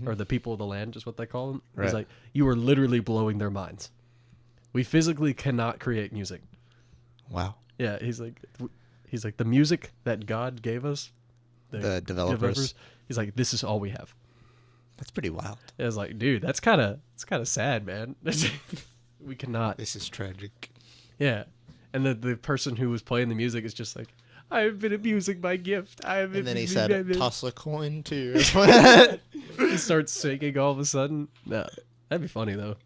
or the people of the land is what they call them. Right. He's like, you are literally blowing their minds. We physically cannot create music. Wow. Yeah, he's like the music that God gave us, the developers. He's like, this is all we have. That's pretty wild. I was like, dude, it's kind of sad, man. We cannot. This is tragic. Yeah, and the person who was playing the music is just like, I have been abusing my gift. And then he said, toss a coin too. He starts singing all of a sudden. No, that'd be funny though.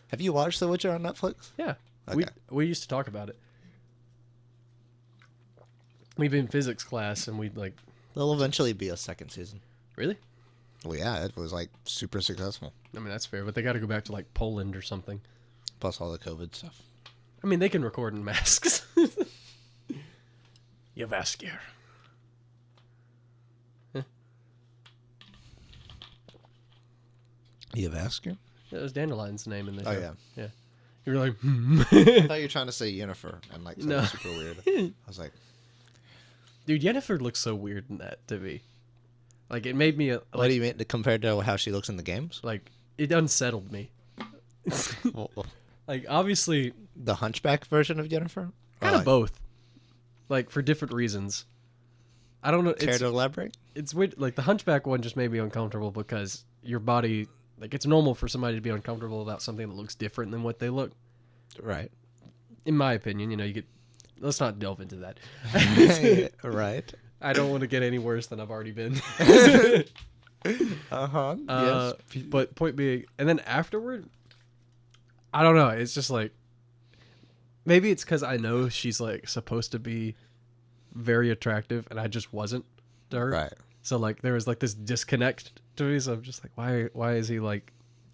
Have you watched The Witcher on Netflix? Yeah. Okay. We used to talk about it. We've been in physics class and we'd like... There'll eventually be a second season. Really? Well, yeah, it was like super successful. I mean, that's fair, but they got to go back to like Poland or something. Plus all the COVID stuff. I mean, they can record in masks. Yavaskir. Huh? Yavaskir? That was Dandelion's name in the show. Oh, yeah. Yeah. You were like, I thought you were trying to say Yennefer and like No. super weird. I was like... Dude, Yennefer looks so weird in that to me. Like, it made me... what do you mean compared to how she looks in the games? Like, it unsettled me. Well, Like, obviously... the Hunchback version of Yennefer? Kind of both. Like, for different reasons. I don't know. Care to elaborate? It's weird. Like, the Hunchback one just made me uncomfortable because your body... Like, it's normal for somebody to be uncomfortable about something that looks different than what they look. Right. In my opinion, you know, you get... Let's not delve into that. Right. I don't want to get any worse than I've already been. Yes. But point being... And then afterward... I don't know. It's just like... Maybe it's because I know she's like supposed to be very attractive and I just wasn't to her. Right. So like there was like this disconnect to me. So I'm just like, why is he like,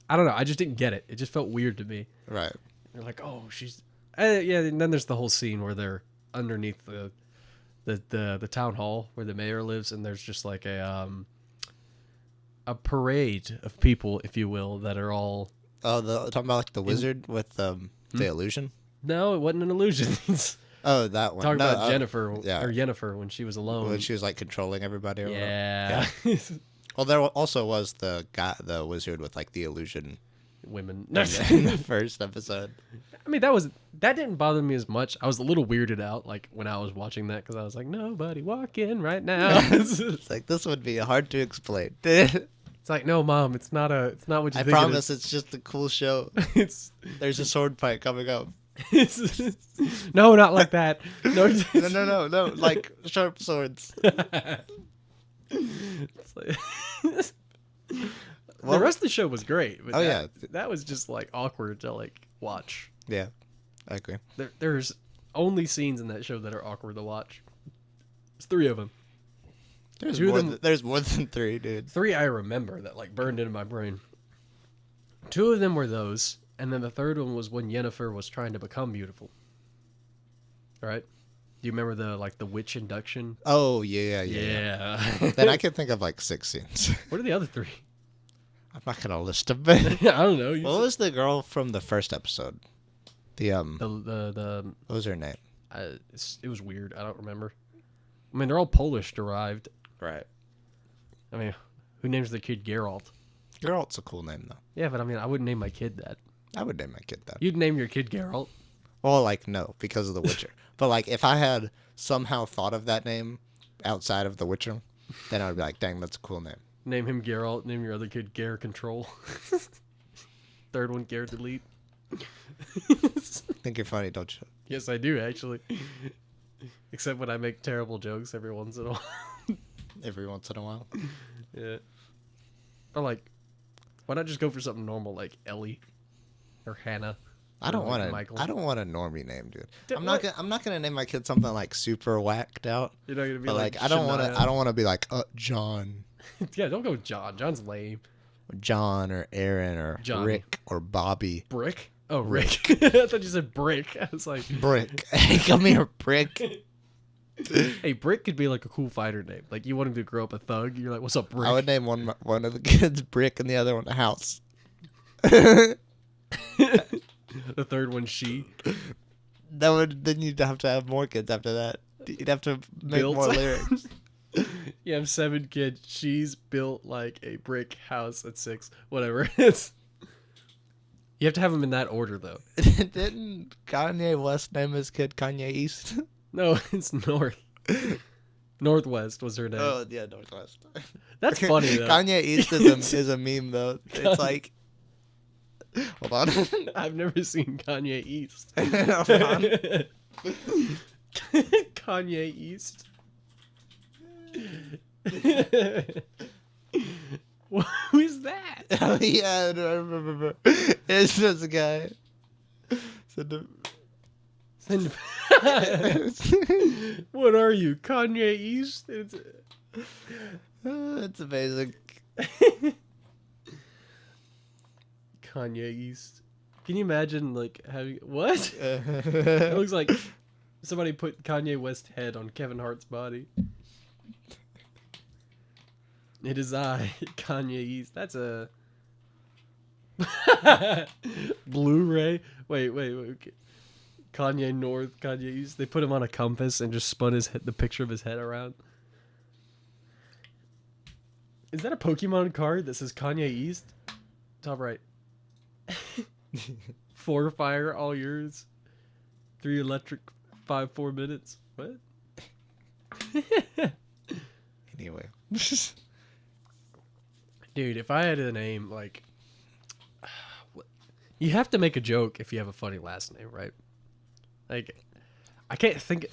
I don't know. I just didn't get it. It just felt weird to me. Right. They're like, oh, she's, yeah. And then there's the whole scene where they're underneath the town hall where the mayor lives. And there's just like a parade of people, if you will, that are all. Oh, talking about like the wizard with the illusion? No, it wasn't an illusion. Oh, that one. Talking No, about Jennifer, or yeah. Yennefer when she was alone. When she was like controlling everybody. Or Yeah. Well, there also was the wizard with like the illusion Women. in the first episode. I mean, that didn't bother me as much. I was a little weirded out like when I was watching that because I was like, nobody walk in right now. It's like this would be hard to explain. It's like, no, Mom, it's not what you I think. promise it's just a cool show. There's a sword fight coming up. No, not like that. No, No. Like sharp swords. It's like- Well, the rest of the show was great. But Oh, yeah. that was just like awkward to like watch. Yeah, I agree. There's only scenes in that show that are awkward to watch. There's 3 of them. There's Two of more, them- there's more than 3, dude. 3 I remember that like burned into my brain. 2 of them were those, and then the third one was when Yennefer was trying to become beautiful. Right? Do you remember the witch induction? Oh, yeah. Then I can think of like 6 scenes. What are the other 3? I'm not gonna list them. I don't know. What was the girl from the first episode? The What was her name? it was weird. I don't remember. I mean, they're all Polish derived. Right. I mean, who names the kid Geralt? Geralt's a cool name though. Yeah, but I mean, I wouldn't name my kid that. I would name my kid that. You'd name your kid Geralt. Well, like no, because of The Witcher. But like, if I had somehow thought of that name outside of The Witcher, then I would be like, dang, that's a cool name. Name him Geralt. Name your other kid Gare Control. Third one, Gare Delete. Think you're funny, don't you? Yes, I do actually. Except when I make terrible jokes every once in a while. Every once in a while. Yeah. Or like, why not just go for something normal like Ellie or Hannah? I don't Or, like, want Michael. I don't want a normie name, dude. Dude, I'm what? not gonna name my kid something like super whacked out. You're not gonna be But like, like, I don't Shania. want to be like John, Yeah, don't go with John. John's lame. or Aaron or Johnny. Rick or Bobby. Brick? Oh, Rick. I thought you said Brick. I was like, Brick. Hey, come here, Brick. hey, Brick could be like a cool fighter name. Like you want him to grow up a thug. You're like, what's up, Brick? I would name one of the kids Brick and the other one House. The third one, She. Then you'd have to have more kids after that. You'd have to make Built. more lyrics. You have 7 kids. She's built like a brick house at 6. Whatever. It's. You have to have them in that order, though. Didn't Kanye West name his kid Kanye East? No, it's North. Northwest was her name. Oh yeah, Northwest. That's funny though. Kanye East is a meme though. It's like, hold on. I've never seen Kanye East. Hold on. Kanye East. Who is that? Oh yeah, I remember. It's this guy. So What are you, Kanye East? it's amazing. Kanye East. Can you imagine like having what? It looks like somebody put Kanye West's head on Kevin Hart's body. It is I, Kanye East. That's a Blu-ray. Wait. Okay. Kanye North, Kanye East. They put him on a compass and just spun the picture of his head around. Is that a Pokemon card that says Kanye East? Top right. 4 fire, all yours. 3 electric, 4 minutes. What? Anyway. Dude, if I had a name, like... You have to make a joke if you have a funny last name, right? Like, I can't think...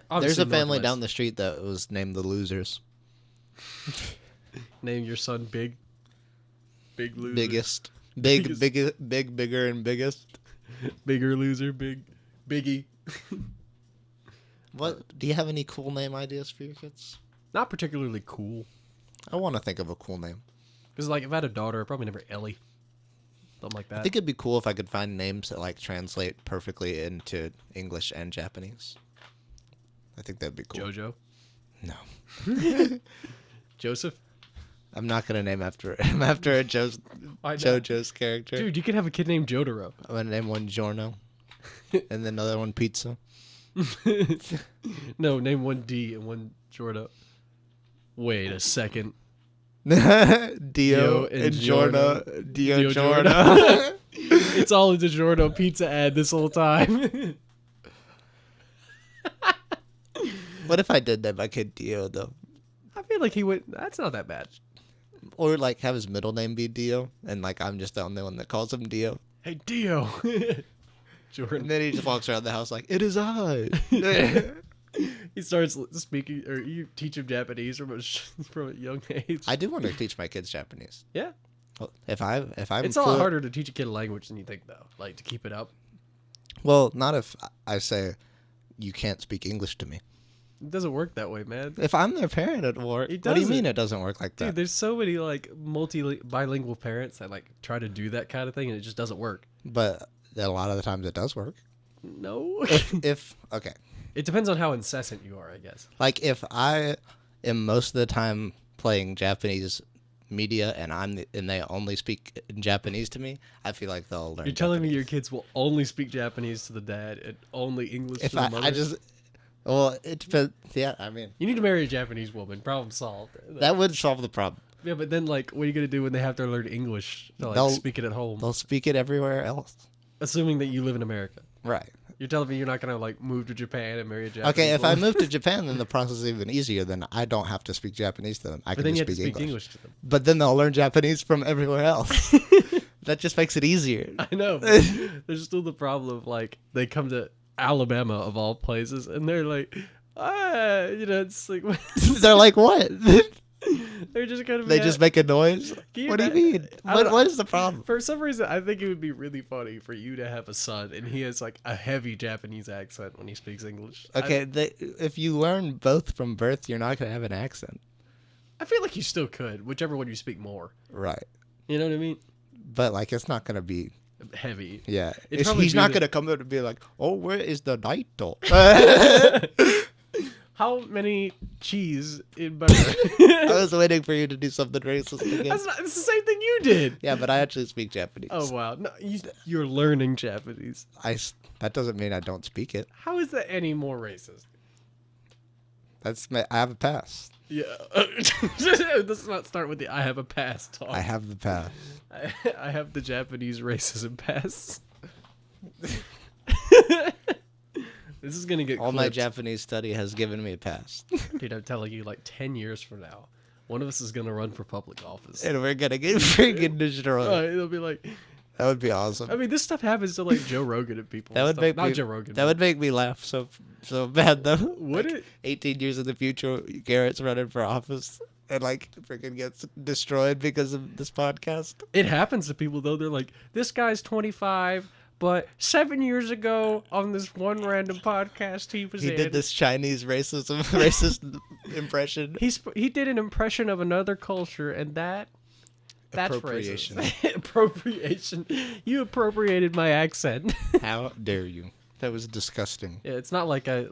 There's a family Northwest. down the street that was named the Losers. Name your son Big. Big Loser. Biggest. Biggest. Bigger, and biggest. Bigger Loser, Biggie. What? Do you have any cool name ideas for your kids? Not particularly cool. I want to think of a cool name. Because, like, if I had a daughter, I'd probably name her Ellie. Something like that. I think it'd be cool if I could find names that like translate perfectly into English and Japanese. I think that'd be cool. Jojo. No. Joseph. I'm not gonna name after him after a Why not? JoJo's character. Dude, you could have a kid named Jotaro. I'm gonna name one Giorno, and then another one Pizza. No, name one D and one Jordo. Wait a second. Dio and and Giorno. Dio Giorno. Giorno. It's all a DiGiorno pizza ad this whole time. What if I did name my kid Dio though? I feel like he would. That's not that bad. Or like have his middle name be Dio, and like I'm just the only one that calls him Dio. Hey, Dio. And Jordan. then he just walks around the house like, "It is I." He starts speaking, or you teach him Japanese from a young age. I do want to teach my kids Japanese. Yeah. Well, if I'm It's a lot harder to teach a kid a language than you think, though. Like, to keep it up. Well, not if I say you can't speak English to me. It doesn't work that way, man. If I'm their parent, it works. What do you mean it doesn't work like that? Dude, there's so many, like, bilingual parents that, like, try to do that kind of thing, and it just doesn't work. But a lot of the times it does work. No. Okay. It depends on how incessant you are, I guess. Like, if I am most of the time playing Japanese media and they only speak in Japanese to me, I feel like they'll learn. You're telling me your kids will only speak Japanese to the dad and only English to the mother? Well, it depends. Yeah, I mean, you need to marry a Japanese woman. Problem solved. That would solve the problem. Yeah, but then, like, what are you gonna do when they have to learn English to like speak it at home? They'll speak it everywhere else. Assuming that you live in America. Right. You're telling me you're not gonna like move to Japan and marry a Japanese Okay, if woman? I move to Japan, then the process is even easier. Then I don't have to speak Japanese to them. I can just speak English to them. But then they'll learn Japanese from everywhere else. That just makes it easier. I know. But there's still the problem of like they come to Alabama of all places, and they're like, it's like they're like what? They're just gonna. They just make a noise. What do you mean? What is the problem? For some reason, I think it would be really funny for you to have a son, and he has like a heavy Japanese accent when he speaks English. Okay, if you learn both from birth, you're not gonna have an accent. I feel like you still could, whichever one you speak more. Right. You know what I mean? But like, it's not gonna be heavy. Yeah. He's not gonna come out and be like, "Oh, where is the Naito?" How many cheese in butter? I was waiting for you to do something racist again. It's the same thing you did. Yeah, but I actually speak Japanese. Oh, wow. No, you're learning Japanese. That doesn't mean I don't speak it. How is that any more racist? I have a pass. Yeah. Let's not start with the I have a pass talk. I have the pass. I have the Japanese racism pass. This is gonna get all clipped. my Japanese study has given me a pass. Dude, I'm telling you, like 10 years from now, one of us is gonna run for public office, and we're gonna get freaking destroyed. It'll be like, that would be awesome. I mean, this stuff happens to like Joe Rogan and people. That would make not Joe Rogan. That would make me laugh so bad though. Would like, it? 18 years in the future, Garrett's running for office and like freaking gets destroyed because of this podcast. It happens to people though. They're like, this guy's 25. But 7 years ago, on this one random podcast, he did this Chinese racist impression. He did an impression of another culture, and that's appropriation. Racist. Appropriation. You appropriated my accent. How dare you? That was disgusting. Yeah, it's not like I'm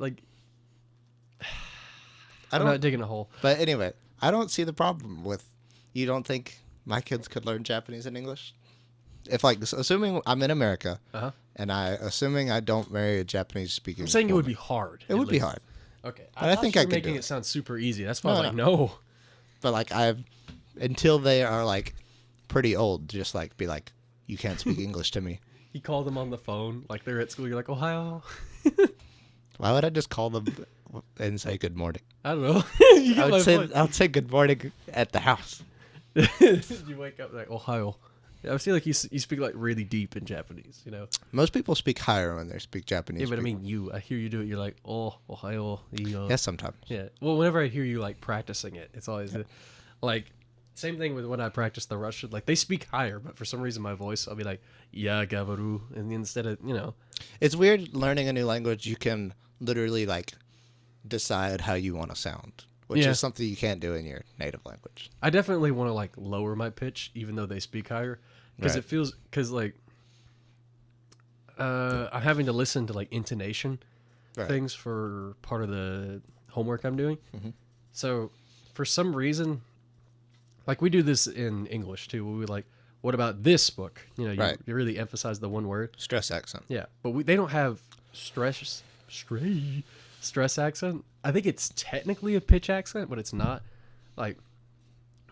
not digging a hole. But anyway, I don't see the problem with. You don't think my kids could learn Japanese and English? If like assuming I'm in America, and assuming I don't marry a Japanese speaking, I'm saying woman, it would be hard. It would be hard. Okay, but I think I could making do it sound super easy. That's why I was like, no. But like until they are like pretty old, just like be like, you can't speak English to me. You call them on the phone, like they're at school. You're like, Ohio. Why would I just call them and say good morning? I don't know. I would say good morning at the house. You wake up like Ohio. I feel like you speak like really deep in Japanese, you know. Most people speak higher when they speak Japanese. Yeah, but I mean, I hear you do it. You're like, oh, Ohio. Yes, sometimes. Yeah. Well, whenever I hear you like practicing it, it's always like same thing with when I practice the Russian. Like they speak higher, but for some reason my voice, I'll be like, yeah, gavaru, and instead of It's weird learning a new language. You can literally like decide how you want to sound. Which is something you can't do in your native language. I definitely want to like lower my pitch, even though they speak higher, because it feels like I'm having to listen to like intonation things for part of the homework I'm doing. Mm-hmm. So for some reason, like we do this in English too. We like, what about this book? You really emphasize the one word. Stress accent. Yeah, but they don't have stress accent. I think it's technically a pitch accent, but it's not. Like,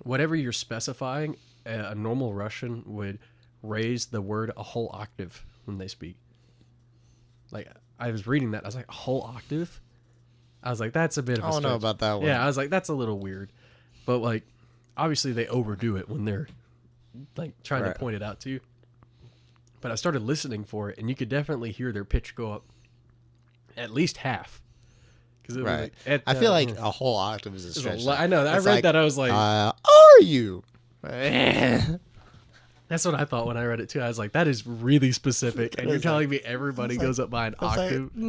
whatever you're specifying, a normal Russian would raise the word a whole octave when they speak. Like, I was reading that. I was like, a whole octave? I was like, that's a bit of a stretch. I don't know about that one. Yeah, I was like, that's a little weird. But, like, obviously they overdo it when they're, like, trying to point it out to you. But I started listening for it, and you could definitely hear their pitch go up at least half. because it was Right. like, I feel like a whole octave is a it's stretch. I know. I It's read like, that. I was like, are you? that's what I thought when I read it too. I was like, that is really specific, and you're It's telling me everybody goes up by an octave. I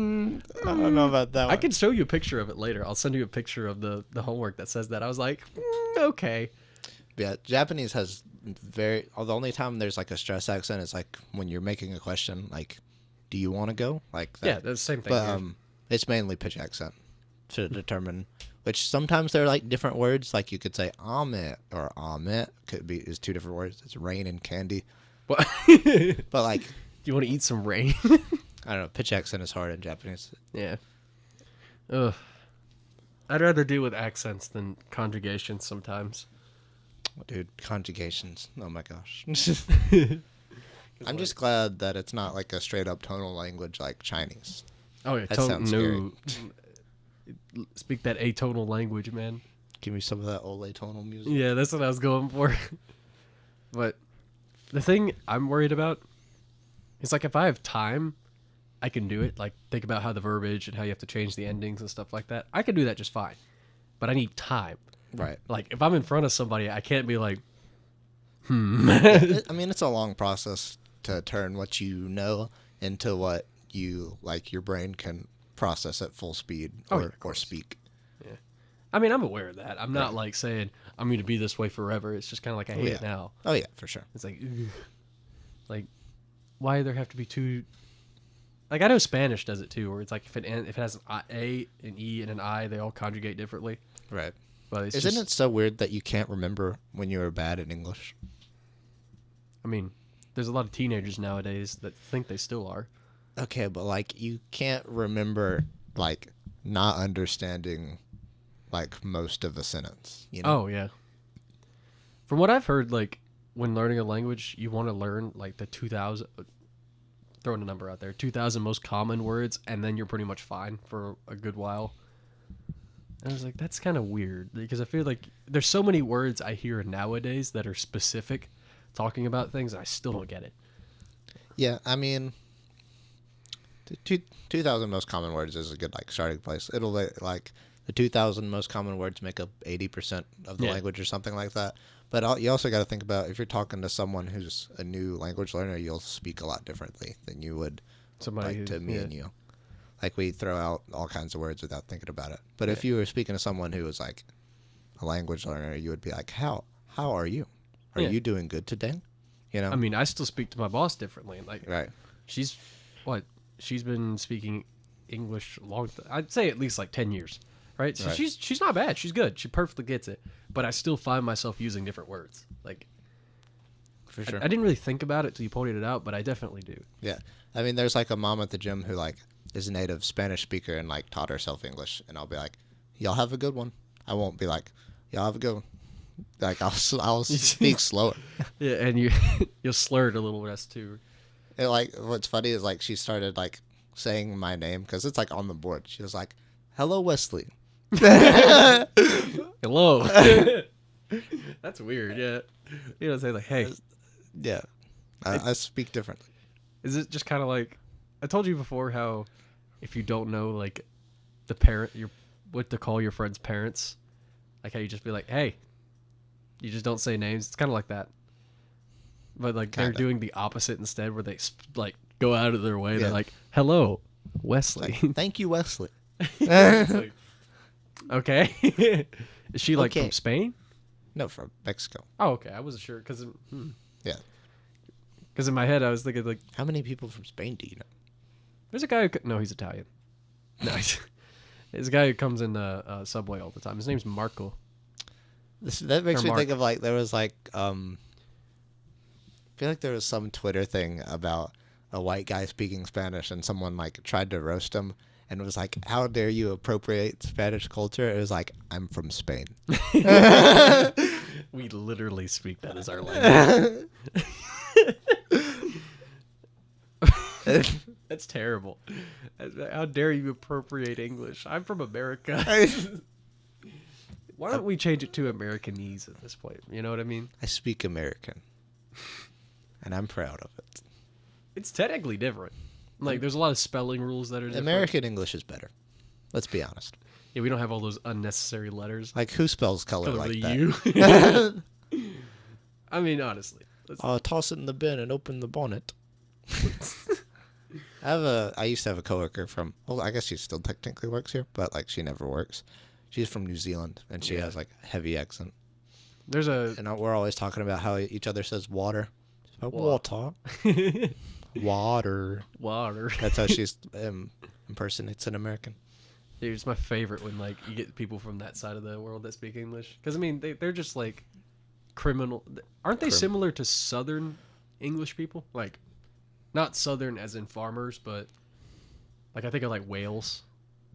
don't know about that one. I can show you a picture of it later. I'll send you a picture of the homework that says that. I was like, okay. Yeah, Japanese has the only time there's like a stress accent is like when you're making a question, like, do you want to go? Like that. Yeah, that's the same thing. But here. it's mainly pitch accent to determine. Which sometimes they're like different words. Like you could say ame or ame is two different words. It's rain and candy. What? But like, You want to eat some rain? I don't know. Pitch accent is hard in Japanese. Yeah. Ugh. I'd rather deal with accents than conjugations sometimes. Dude, conjugations. Oh my gosh. I'm just glad that it's not like a straight up tonal language like Chinese. Oh yeah, That sounds scary. Speak that atonal language, man. Give me some of that ole tonal music. Yeah, that's what I was going for. But the thing I'm worried about is like if I have time, I can do it. Like think about how the verbiage and how you have to change the endings and stuff like that. I can do that just fine. But I need time. Right. Like if I'm in front of somebody, I can't be like, I mean, it's a long process to turn what you know into what you like. Your brain can process at full speed or speak. Yeah. I mean, I'm aware of that. I'm not like saying I'm going to be this way forever. It's just kind of like I hate it now. Oh yeah, for sure. It's like, ugh. Like, why do there have to be two? Like I know Spanish does it too, where it's like if it has an A, an E, and an I, they all conjugate differently. Right. But it's Isn't it so weird that you can't remember when you were bad at English? I mean, there's a lot of teenagers nowadays that think they still are. Okay, but like you can't remember like not understanding like most of a sentence, you know? Oh yeah. From what I've heard, like when learning a language, you want to learn like the 2,000. Throwing a number out there, 2,000 most common words, and then you're pretty much fine for a good while. And I was like, that's kind of weird because I feel like there's so many words I hear nowadays that are specific, talking about things, and I still don't get it. Yeah, I mean, 2,000 most common words is a good like starting place. It'll like the 2,000 most common words make up 80% of the language or something like that. But you also got to think about if you're talking to someone who's a new language learner, you'll speak a lot differently than you would Somebody to me and you. Like we throw out all kinds of words without thinking about it. But if you were speaking to someone who was like a language learner, you would be like, "How are you? Are you doing good today?" You know. I mean, I still speak to my boss differently. Like, right. She's been speaking English I'd say at least like 10 years. Right? So she's not bad. She's good. She perfectly gets it. But I still find myself using different words. Like, for sure. I didn't really think about it till you pointed it out, but I definitely do. Yeah. I mean, there's like a mom at the gym who like is a native Spanish speaker and like taught herself English, and I'll be like, "Y'all have a good one." I won't be like, "Y'all have a good one." Like I'll speak slower. Yeah, and you'll slur it a little less too. And like what's funny is like she started like saying my name because it's like on the board. She was like, "Hello, Wesley." Hello. That's weird. Yeah, you don't say like, "Hey." Yeah, I speak differently. Is it just kind of like I told you before how if you don't know like what to call your friends' parents, like how you just be like, "Hey," you just don't say names. It's kind of like that, but like they're doing the opposite instead, where they like go out of their way. They're like, "Hello, Wesley." Like, thank you, Wesley. Like, okay. Is she like from Spain? No, from Mexico. Oh, okay. I wasn't sure because yeah. Because in my head I was thinking like, how many people from Spain do you know? There's a guy no, he's Italian. Nice. There's a guy who comes in the subway all the time. His name's Marco. That makes me think of like there was like I feel like there was some Twitter thing about a white guy speaking Spanish and someone like tried to roast him and was like, "How dare you appropriate Spanish culture?" It was like, "I'm from Spain." We literally speak that as our language. That's terrible. How dare you appropriate English? I'm from America. Why don't we change it to Americanese at this point? You know what I mean? I speak American. And I'm proud of it. It's technically different. Like, there's a lot of spelling rules that are different. American English is better. Let's be honest. Yeah, we don't have all those unnecessary letters. Like, who spells color like that? U. I mean, honestly. Toss it in the bin and open the bonnet. I used to have a coworker from, well, I guess she still technically works here, but like she never works. She's from New Zealand, and she has like a heavy accent. And we're always talking about how each other says water. Water. Water. Water. That's how she's impersonates an American. Dude, it's my favorite when like you get people from that side of the world that speak English. Because I mean, they're just like criminal. Aren't they similar to Southern English people? Like, not Southern as in farmers, but like I think of like Wales,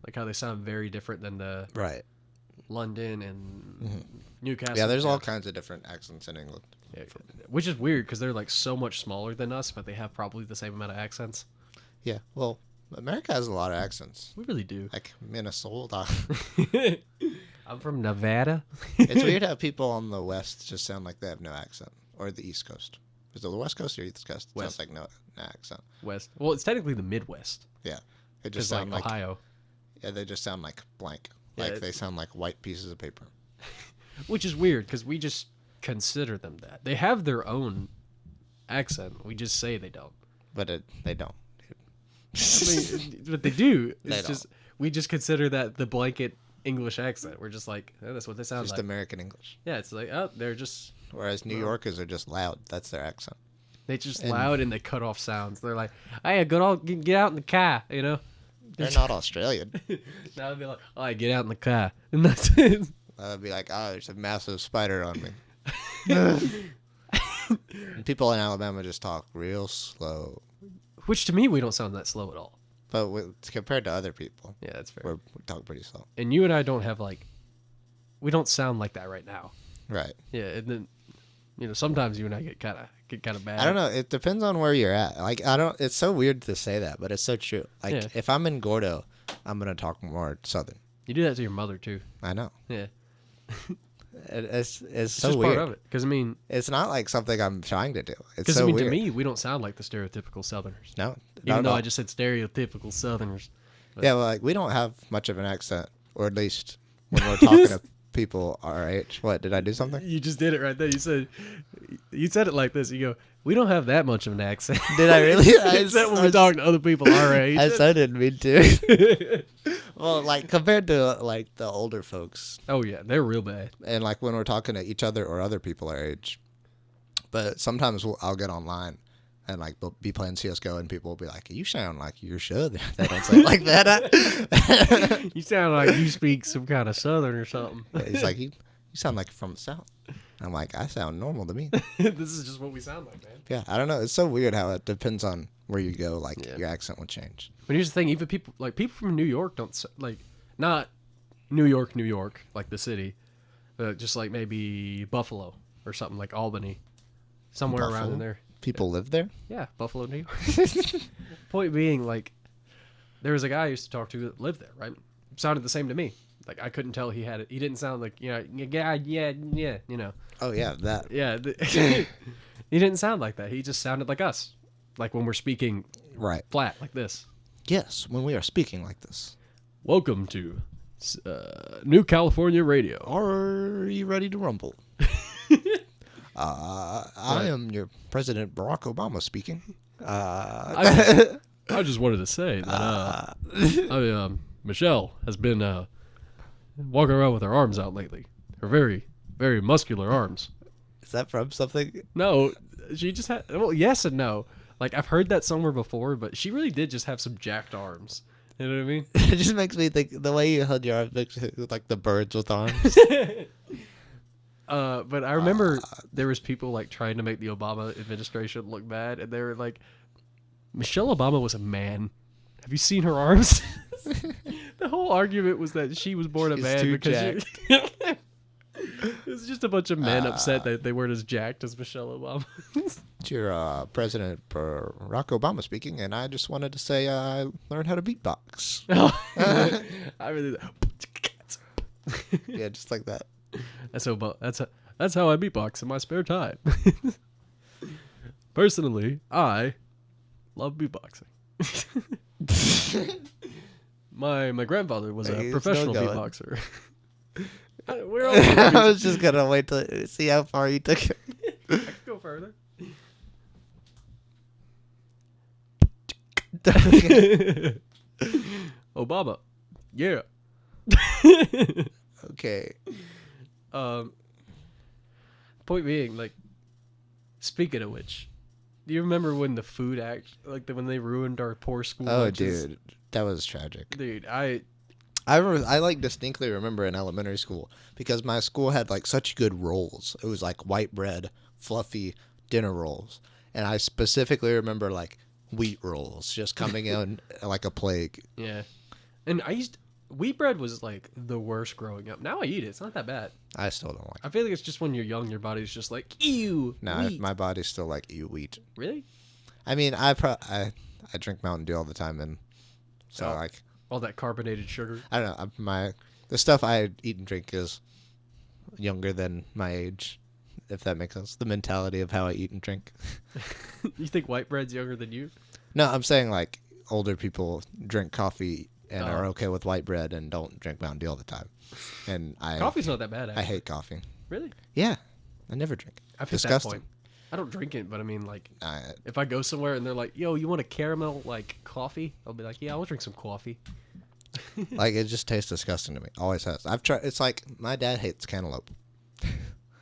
like how they sound very different than the right London and Newcastle. Yeah, there's all kinds of different accents in England. Yeah, which is weird because they're like so much smaller than us, but they have probably the same amount of accents. Yeah, well, America has a lot of accents. We really do. Like Minnesota. I'm from Nevada. It's weird how people on the West just sound like they have no accent, or the East Coast. Is it the West Coast or East Coast? It sounds like no accent. West. Well, it's technically the Midwest. Yeah, it just sounds like Ohio. Yeah, they just sound like blank. Like they sound like white pieces of paper. Which is weird because we just consider them that. They have their own accent. We just say they don't. But they don't. I mean, but they do. It's They just we just consider that the blanket English accent. We're just like, oh, that's what they sound Just like. American English. Yeah, it's like, oh, they're just. Whereas New Yorkers are just loud. That's their accent. They're just loud and they cut off sounds. They're like, hey, get out in the car, you know? They're not Australian. Now they'd be like, oh, get out in the car. And that's it. I'd be like, oh, there's a massive spider on me. And people in Alabama just talk real slow. Which to me, we don't sound that slow at all. But compared to other people, yeah, that's fair. We talk pretty slow. And you and I don't have we don't sound like that right now. Right. Yeah, and then, sometimes you and I get kind of bad. I don't know. It depends on where you're at. Like, it's so weird to say that, but it's so true. Like, if I'm in Gordo, I'm going to talk more Southern. You do that to your mother, too. I know. Yeah. It's so just weird. part of it. Because, I mean... It's not like something I'm trying to do. It's so weird. to me, we don't sound like the stereotypical Southerners. No. Even though I just said stereotypical Southerners. But. Yeah, well, like, we don't have much of an accent, or at least when we're talking to people our age. What, did I do something? You just did it right there. You said it like this. You go, we don't have that much of an accent. Did I really? I said when we're talking to other people our age. I didn't mean to. Well, like, compared to, like, the older folks. Oh, yeah. They're real bad. And, like, when we're talking to each other or other people our age. But sometimes I'll get online and, like, be playing CSGO and people will be like, you sound like you should. They don't say it like that. You sound like you speak some kind of Southern or something. Yeah, he's like, you sound like from the South. I'm like, I sound normal to me. This is just what we sound like, man. Yeah, I don't know. It's so weird how it depends on where you go. Like, your accent will change. But here's the thing. Even people from New York don't, like, not New York, like the city. Just like maybe Buffalo or something, like Albany. Somewhere around in there. People live there? Yeah, Buffalo, New York. Point being, like, there was a guy I used to talk to that lived there, right? Sounded the same to me. Like, I couldn't tell he didn't sound like, yeah, you know. Oh, yeah, that. Yeah. He didn't sound like that. He just sounded like us. Like when we're speaking flat, like this. Yes, when we are speaking like this. Welcome to New California Radio. Are you ready to rumble? I am your President Barack Obama speaking. I just wanted to say that Michelle has been walking around with her arms out lately. Her very, very muscular arms. Is that from something? No, she just had... Well, yes and no. Like, I've heard that somewhere before, but she really did just have some jacked arms. You know what I mean? It just makes me think... The way you held your arms makes it look like the birds with arms. But I remember there was people, like, trying to make the Obama administration look bad, and they were like, Michelle Obama was a man. Have you seen her arms? The whole argument was that she was born a man because it was just a bunch of men upset that they weren't as jacked as Michelle Obama. It's your President Barack Obama speaking, and I just wanted to say I learned how to beatbox. I really... Yeah, just like that. That's how I beatbox in my spare time. Personally, I love beatboxing. My grandfather was a He's professional still going. beatboxer. We're all I was just gonna wait to see how far you took it. I could go further. Obama. Yeah. Okay. Point being, like, speaking of which, do you remember when the food act, like, when they ruined our poor school Oh, lunches? dude, that was tragic. Dude, I like distinctly remember in elementary school because my school had like such good rolls. It was like white bread, fluffy dinner rolls, and I specifically remember like wheat rolls just coming in like a plague. yeah. And wheat bread was, like, the worst growing up. Now I eat it. It's not that bad. I still don't like I feel like it's just when you're young, your body's just like, ew, it. Nah, wheat. my body's still like eat wheat. Really? I mean, I drink Mountain Dew all the time, and so Oh. like All that carbonated sugar. I don't know. The stuff I eat and drink is younger than my age, if that makes sense. The mentality of how I eat and drink. You think white bread's younger than you? No, I'm saying like older people drink coffee and Oh. are okay with white bread and don't drink Mountain Dew all the time. And Coffee's not that bad, I actually. hate coffee. Really? Yeah, I never drink it. I've hit that Disgusting. point. I don't drink it, but I mean, like, I, if I go somewhere and they're like, yo, you want a caramel, like, coffee? I'll be like, yeah, I'll drink some coffee. like it just tastes disgusting to me. Always has. I've tried. It's like my dad hates cantaloupe.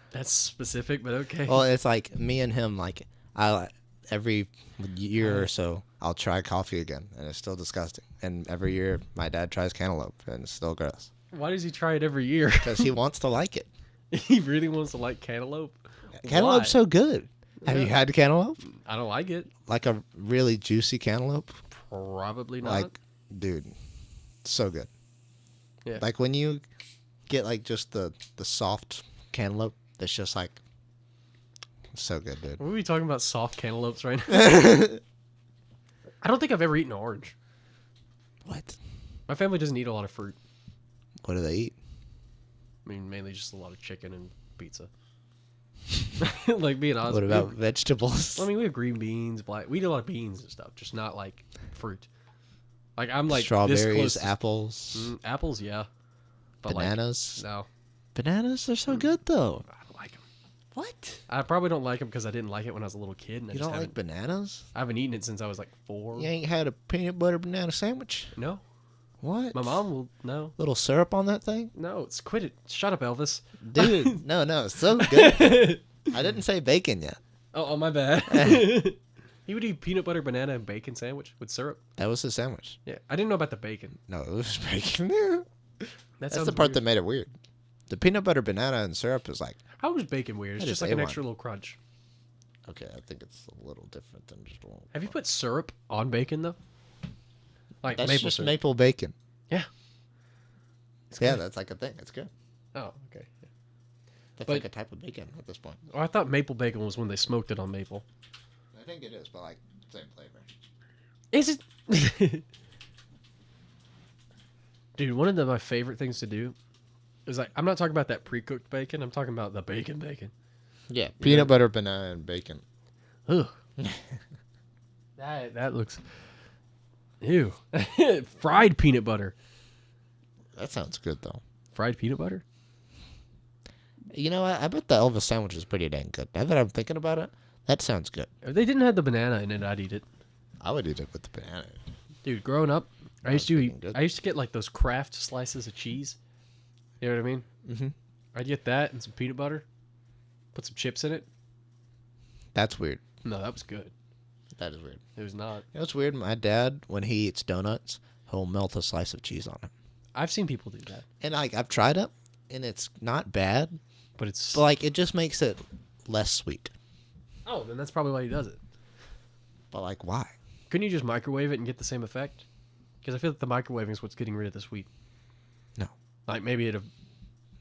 That's specific, but okay. Well, it's like me and him. Like every year or so, I'll try coffee again, and it's still disgusting. And every year, my dad tries cantaloupe, and it's still gross Why does he try it every year? because he wants to like it. He really wants to like cantaloupe? Cantaloupe's Why? so good. Have you Yeah. had cantaloupe? I don't like it. Like a really juicy cantaloupe? Probably not. Like, dude, so good. Yeah. Like when you get like just the soft cantaloupe, that's just like so good, dude. Were we talking about soft cantaloupes right now? I don't think I've ever eaten an orange. What? My family doesn't eat a lot of fruit. What do they eat? I mean, mainly just a lot of chicken and pizza. Like, being honest. What about vegetables? I mean, we have green beans, we eat a lot of beans and stuff, just not like fruit. Like, I'm like strawberries, this close to- apples, apples, yeah. But bananas. Like, no, Bananas are so good though. I don't like them. What? I probably don't like them because I didn't like it when I was a little kid. And You don't like bananas? I haven't eaten it since I was like 4. You ain't had a peanut butter banana sandwich? No, What? my mom will. No, Little syrup on that thing? no, it's quit it. Shut up, Elvis. Dude, no, it's so good. I didn't say bacon yet. Oh, my bad. You would eat peanut butter, banana, and bacon sandwich with syrup. That was the sandwich. Yeah, I didn't know about the bacon. No, it was bacon. That's sounds the part weird. that made it weird. The peanut butter banana and syrup is like, How is bacon weird? It's That just is like an A1. extra little crunch. okay, I think it's a little different than just a little. Have you put syrup on bacon though? Like That's maple just syrup. maple bacon. Yeah. Yeah, that's like a thing. It's good. Oh, okay. That's But- like a type of bacon at this point. Oh, I thought maple bacon was when they smoked it on maple. I think it is, but like same flavor. Is it? Dude, one of my favorite things to do is like, I'm not talking about that pre-cooked bacon. I'm talking about the bacon. Yeah, peanut butter, banana, and bacon. Ugh. that looks. Ew. Fried peanut butter. That sounds good though. Fried peanut butter? You know what? I bet the Elvis sandwich is pretty dang good. Now that I'm thinking about it, that sounds good. If they didn't have the banana in it, I'd eat it. I would eat it with the banana. Dude, growing up, I used Sounds to freaking good. I used to get like those Kraft slices of cheese. You know what I mean? Mm-hmm. I'd get that and some peanut butter. Put some chips in it. That's weird. No, that was good. That is weird. It was not. You know what's weird? My dad, when he eats donuts, he'll melt a slice of cheese on it. I've seen people do that, And like I've tried it, and it's not bad, but it's but like it just makes it less sweet. oh, then that's probably why he does it. But like, why? Couldn't you just microwave it and get the same effect? Because I feel like the microwaving is what's getting rid of the sweet. No. Like maybe it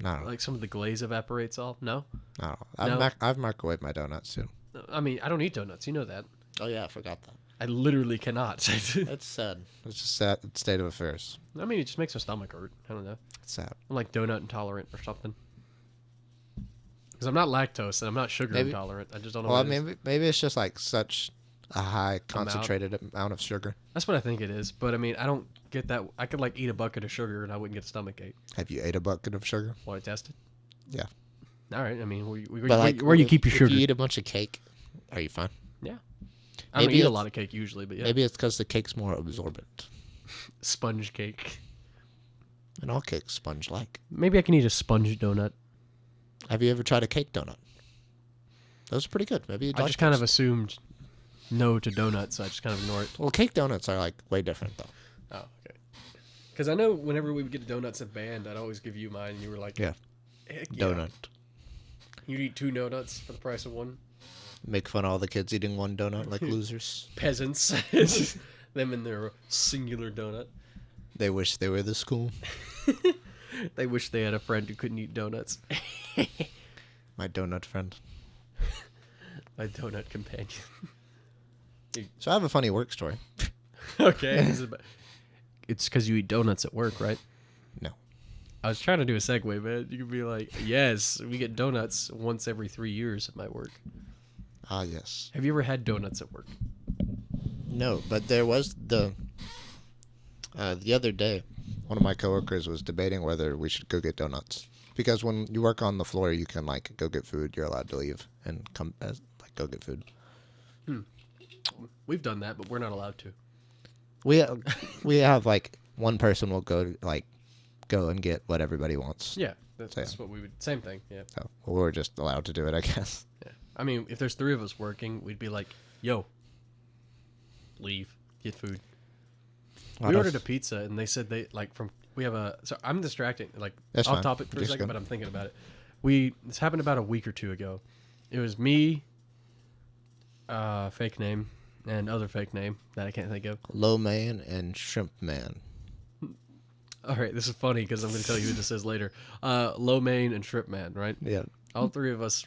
No, like some of the glaze evaporates off. No, no. No. I've microwaved my donuts too. I mean I don't eat donuts. You know that. Oh yeah, I forgot that. I literally cannot. That's sad. It's just sad state of affairs. I mean, it just makes my stomach hurt. I don't know. It's sad. I'm like donut intolerant or something. Because I'm not lactose and I'm not sugar Maybe- intolerant. I just don't know. Well, what it is. maybe it's just like such A high concentrated amount of sugar. That's what I think it is. But I mean, I don't get that. I could like eat a bucket of sugar and I wouldn't get a stomach ache. Have you ate a bucket of sugar? Want to test it? Yeah. All right. I mean, Where you keep your sugar? If you eat a bunch of cake, are you fine? Yeah. I don't eat a lot of cake usually, but yeah. Maybe it's because the cake's more absorbent. Sponge cake. And all cakes sponge-like. Maybe I can eat a sponge donut. Have you ever tried a cake donut? Those are pretty good. Maybe I just kind of assumed no to donuts, so I just kind of ignore it. Well, cake donuts are like way different though. Oh, okay. Because I know whenever we would get donuts at band, I'd always give you mine, and you were like, Yeah. Heck yeah. Donut. You'd eat 2 donuts for the price of one. Make fun of all the kids eating one donut like losers. Peasants. Them and their singular donut. They wish they were this cool. They wish they had a friend who couldn't eat donuts. My donut friend. My donut companion. So I have a funny work story. Okay. It's because you eat donuts at work, right? No. I was trying to do a segue, man. You could be like, yes, we get donuts once every 3 years at my work. Ah, yes. Have you ever had donuts at work? No, but there was the other day, one of my coworkers was debating whether we should go get donuts. Because when you work on the floor, you can like go get food. You're allowed to leave and come go get food. We've done that, but we're not allowed to. We have like one person will go and get what everybody wants. Yeah, that's what we would. Same thing. Yeah. So we're just allowed to do it, I guess. Yeah. I mean, if there's 3 of us working, we'd be like, "Yo, leave, get food." We ordered a pizza, and they said we have a. So I'm distracting, That's off fine. topic for a Just second, go. but I'm thinking about it. This happened about a week or 2 ago. It was me, fake name, and other fake name that I can't think of. Low man and shrimp man. All right, this is funny because I'm going to tell you who this is later. Lo Mein and Shrimp Man, right? Yeah. All 3 of us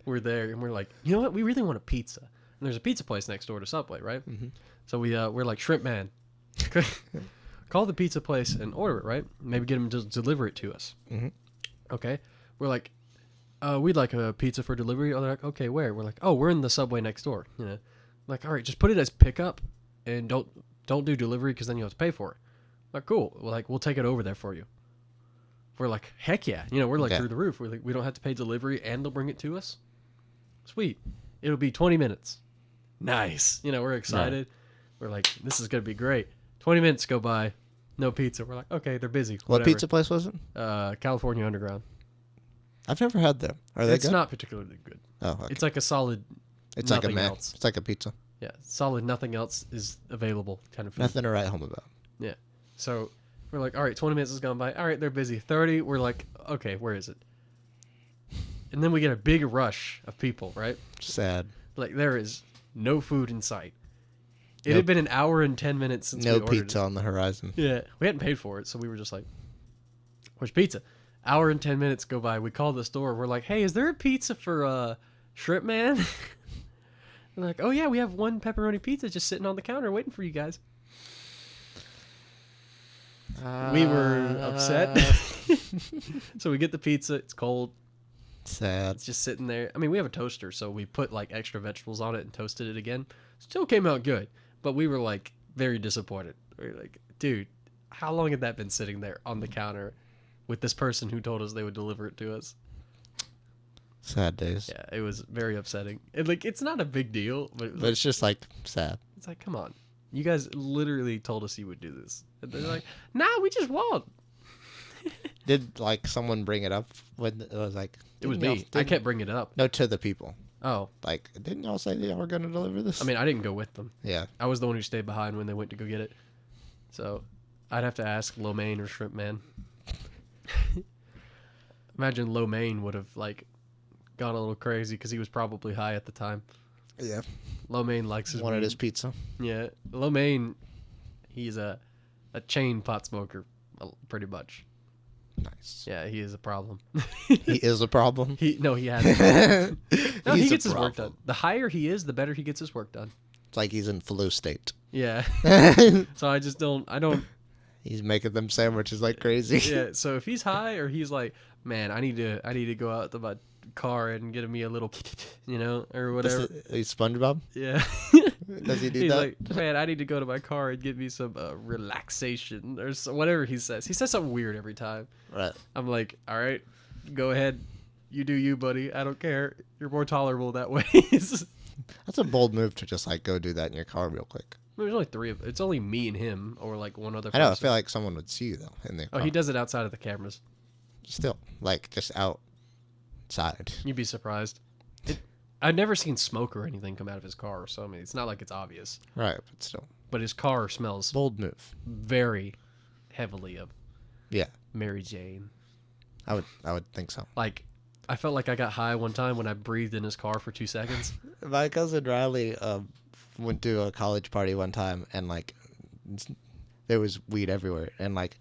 were there, and we're like, you know what? We really want a pizza. And there's a pizza place next door to Subway, right? Mm-hmm. So we're like, Shrimp Man, call the pizza place and order it, right? Maybe get them to deliver it to us. Mm-hmm. Okay. We're like, we'd like a pizza for delivery. Oh, they're like, okay, where? We're like, oh, we're in the Subway next door. You know, like, all right, just put it as pickup, and don't do delivery because then you have to pay for it. Like, cool. We'll take it over there for you. We're like, heck yeah. You know, we're like through the roof. We're like, we don't have to pay delivery and they'll bring it to us. Sweet. It'll be 20 minutes. Nice. You know, we're excited. Right. We're like, this is going to be great. 20 minutes go by. No pizza. We're like, okay, they're busy. What Whatever. pizza place was it? California Underground. I've never had them. Are they good? It's not particularly good. Oh, okay. It's like a solid It's like nothing else. It's like a pizza. Yeah, solid nothing else is available kind of food. Nothing to write home about. Yeah. So we're like, all right, 20 minutes has gone by. All right, they're busy. 30, we're like, okay, where is it? And then we get a big rush of people, right? Sad. Like, there is no food in sight. It had been an hour and 10 minutes since we ordered pizza it. on the horizon. Yeah. We hadn't paid for it, so we were just like, where's pizza? Hour and 10 minutes go by. We call the store. We're like, hey, is there a pizza for Shrimp Man? They're like, oh, yeah, we have one pepperoni pizza just sitting on the counter waiting for you guys. We were upset. So we get the pizza. It's cold. Sad. It's just sitting there. I mean, we have a toaster, so we put like extra vegetables on it and toasted it again. Still came out good, but we were like very disappointed. We were like, dude, how long had that been sitting there on the counter with this person who told us they would deliver it to us? Sad days. Yeah, it was very upsetting. And like, it's not a big deal, but It's just like sad. It's like, come on. You guys literally told us you would do this. And they're like, nah, we just won't. Did like someone bring it up when it was like? It was me. I kept bringing it up. No, to the people. Oh. Like, didn't y'all say that y'all were gonna deliver this? I mean, I didn't go with them. Yeah. I was the one who stayed behind when they went to go get it. So I'd have to ask Lo Mein or Shrimp Man. Imagine Lo Mein would have like gone a little crazy because he was probably high at the time. Yeah. Lo Mein likes his Wanted weed. his pizza. Yeah. Lo Mein, he's a chain pot smoker, pretty much. Nice. Yeah, he is a problem. He is a problem. He has. No, he He's a gets his work problem. done. The higher he is, the better he gets his work done. It's like he's in flow state. Yeah. So I don't. He's making them sandwiches like crazy. Yeah. So if he's high or he's like, man, I need to go out to my car and getting me a little, or whatever. He's SpongeBob. Yeah. Does he do He's that? like, man, I need to go to my car and get me some relaxation or whatever he says. He says something weird every time. Right. I'm like, all right, go ahead. You do you, buddy. I don't care. You're more tolerable that way. That's a bold move to just like go do that in your car real quick. There's only three of It's only me and him, or like one other I person. know. I feel like someone would see you though in their car. Oh, he does it outside of the cameras. Still, like just outside. You'd be surprised. I've never seen smoke or anything come out of his car, so I mean, it's not like it's obvious. Right, but still. But his car smells Bold move. very heavily of Yeah. Mary Jane. I would think so. Like, I felt like I got high one time when I breathed in his car for 2 seconds. My cousin Riley went to a college party one time, and like there was weed everywhere, and like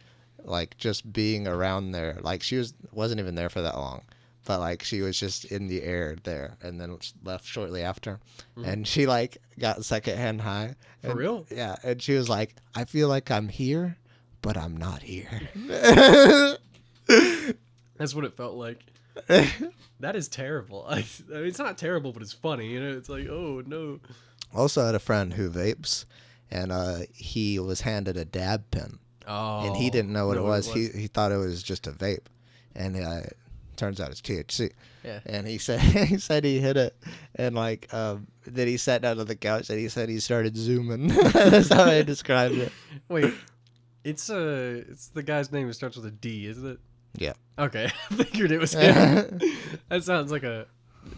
just being around there, like she wasn't even there for that long, but like she was just in the air there, and then left shortly after, and she like got secondhand high. For real? Yeah, and she was like, I feel like I'm here, but I'm not here. That's what it felt like. That is terrible. I mean, it's not terrible, but it's funny. It's like, oh no. Also had a friend who vapes, and he was handed a dab pen. Oh. And he didn't know what it was. He thought it was just a vape, and turns out it's THC. Yeah. And he said he hit it, and like then he sat down on the couch and he said he started zooming. That's how I described it. Wait, it's the guy's name who starts with a D, isn't it? Yeah. Okay, I figured it was him. That sounds like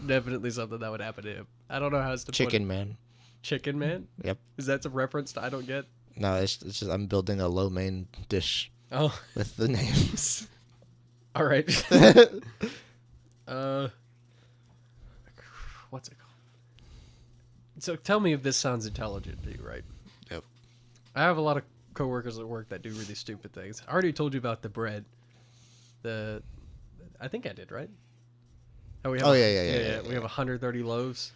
definitely something that would happen to him. I don't know how else to put Chicken it. Man. Chicken Man? Yep. Is that a reference to I don't get? No, it's just I'm building a lo mein dish Oh. with the names. All right. What's it called? So tell me if this sounds intelligent to you, right? Yep. I have a lot of coworkers at work that do really stupid things. I already told you about the bread. I think I did, right? Yeah. We have 130 loaves,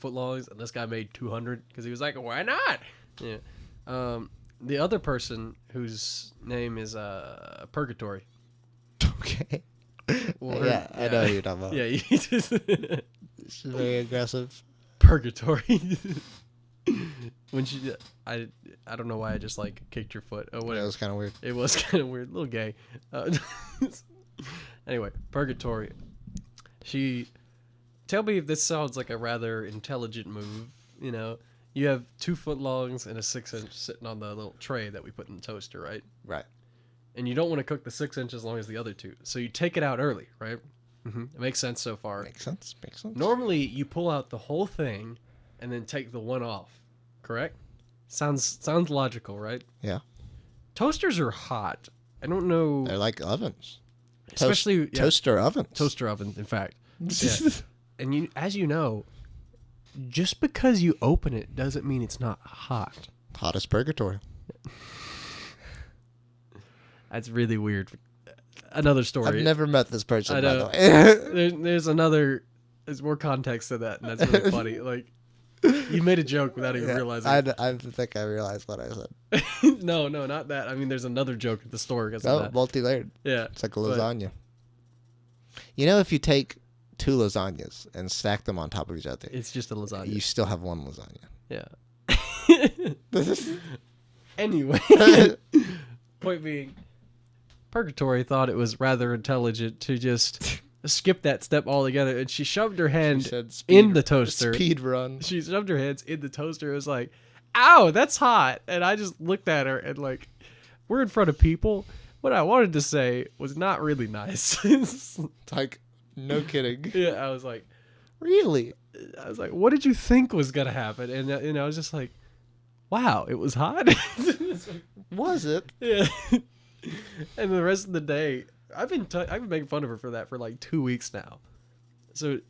footlongs, and this guy made 200 because he was like, "Why not?" Yeah. The other person whose name is Purgatory. Okay. Well, yeah, I know who you're talking about. Yeah, you just She's very aggressive. Purgatory. When she, I don't know why I just like kicked your foot. Oh, whatever. That was kind of weird. It was kind of weird, a little gay. Anyway, Purgatory. Tell me if this sounds like a rather intelligent move. You have 2 footlongs and a 6-inch sitting on the little tray that we put in the toaster, right? Right. And you don't want to cook the 6-inch as long as the other 2, so you take it out early, right? Mm-hmm. It makes sense so far. Makes sense. Normally, you pull out the whole thing and then take the one off. Correct? Sounds logical, right? Yeah. Toasters are hot. I don't know. They're like ovens. Especially toaster ovens. Toaster oven, in fact. Yeah. And as you know, just because you open it doesn't mean it's not hot. Hot as purgatory. That's really weird. Another story. I've never met this person, I know. by the way. There's more context to that, and that's really funny. Like, you made a joke without even realizing. I think I realized what I said. No, not that. I mean, there's another joke at the store. Multi-layered. Yeah. It's like a lasagna. If you take 2 lasagnas and stack them on top of each other, it's just a lasagna. You still have 1 lasagna. Yeah. Anyway, point being, Purgatory thought it was rather intelligent to just skip that step altogether, and she shoved her hand in the toaster. Speed run. She shoved her hands in the toaster. It was like, ow, that's hot. And I just looked at her and like, we're in front of people. What I wanted to say was not really nice. Like, no kidding. Yeah, I was like, really? I was like, what did you think was going to happen? And I was just like, wow, it was hot. Was it? Yeah. And the rest of the day, I've been making fun of her for that for like 2 weeks now. So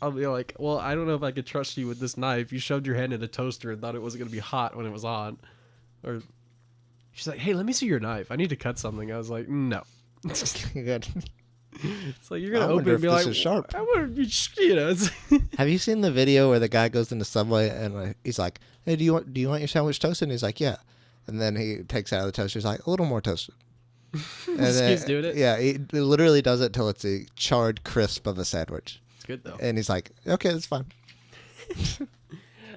I'll be like, well, I don't know if I could trust you with this knife. You shoved your hand in a toaster and thought it wasn't going to be hot when it was on. Or she's like, hey, let me see your knife. I need to cut something. I was like, no. It's like, you're going to open it and be like, sharp. I want to be, Have you seen the video where the guy goes into Subway and he's like, hey, do you want your sandwich toasted? And he's like, yeah. And then he takes it out of the toaster. He's like, a little more toasted. And just keeps doing it? Yeah, he literally does it till it's a charred crisp of a sandwich. It's It's good though. And he's like, okay, that's fine.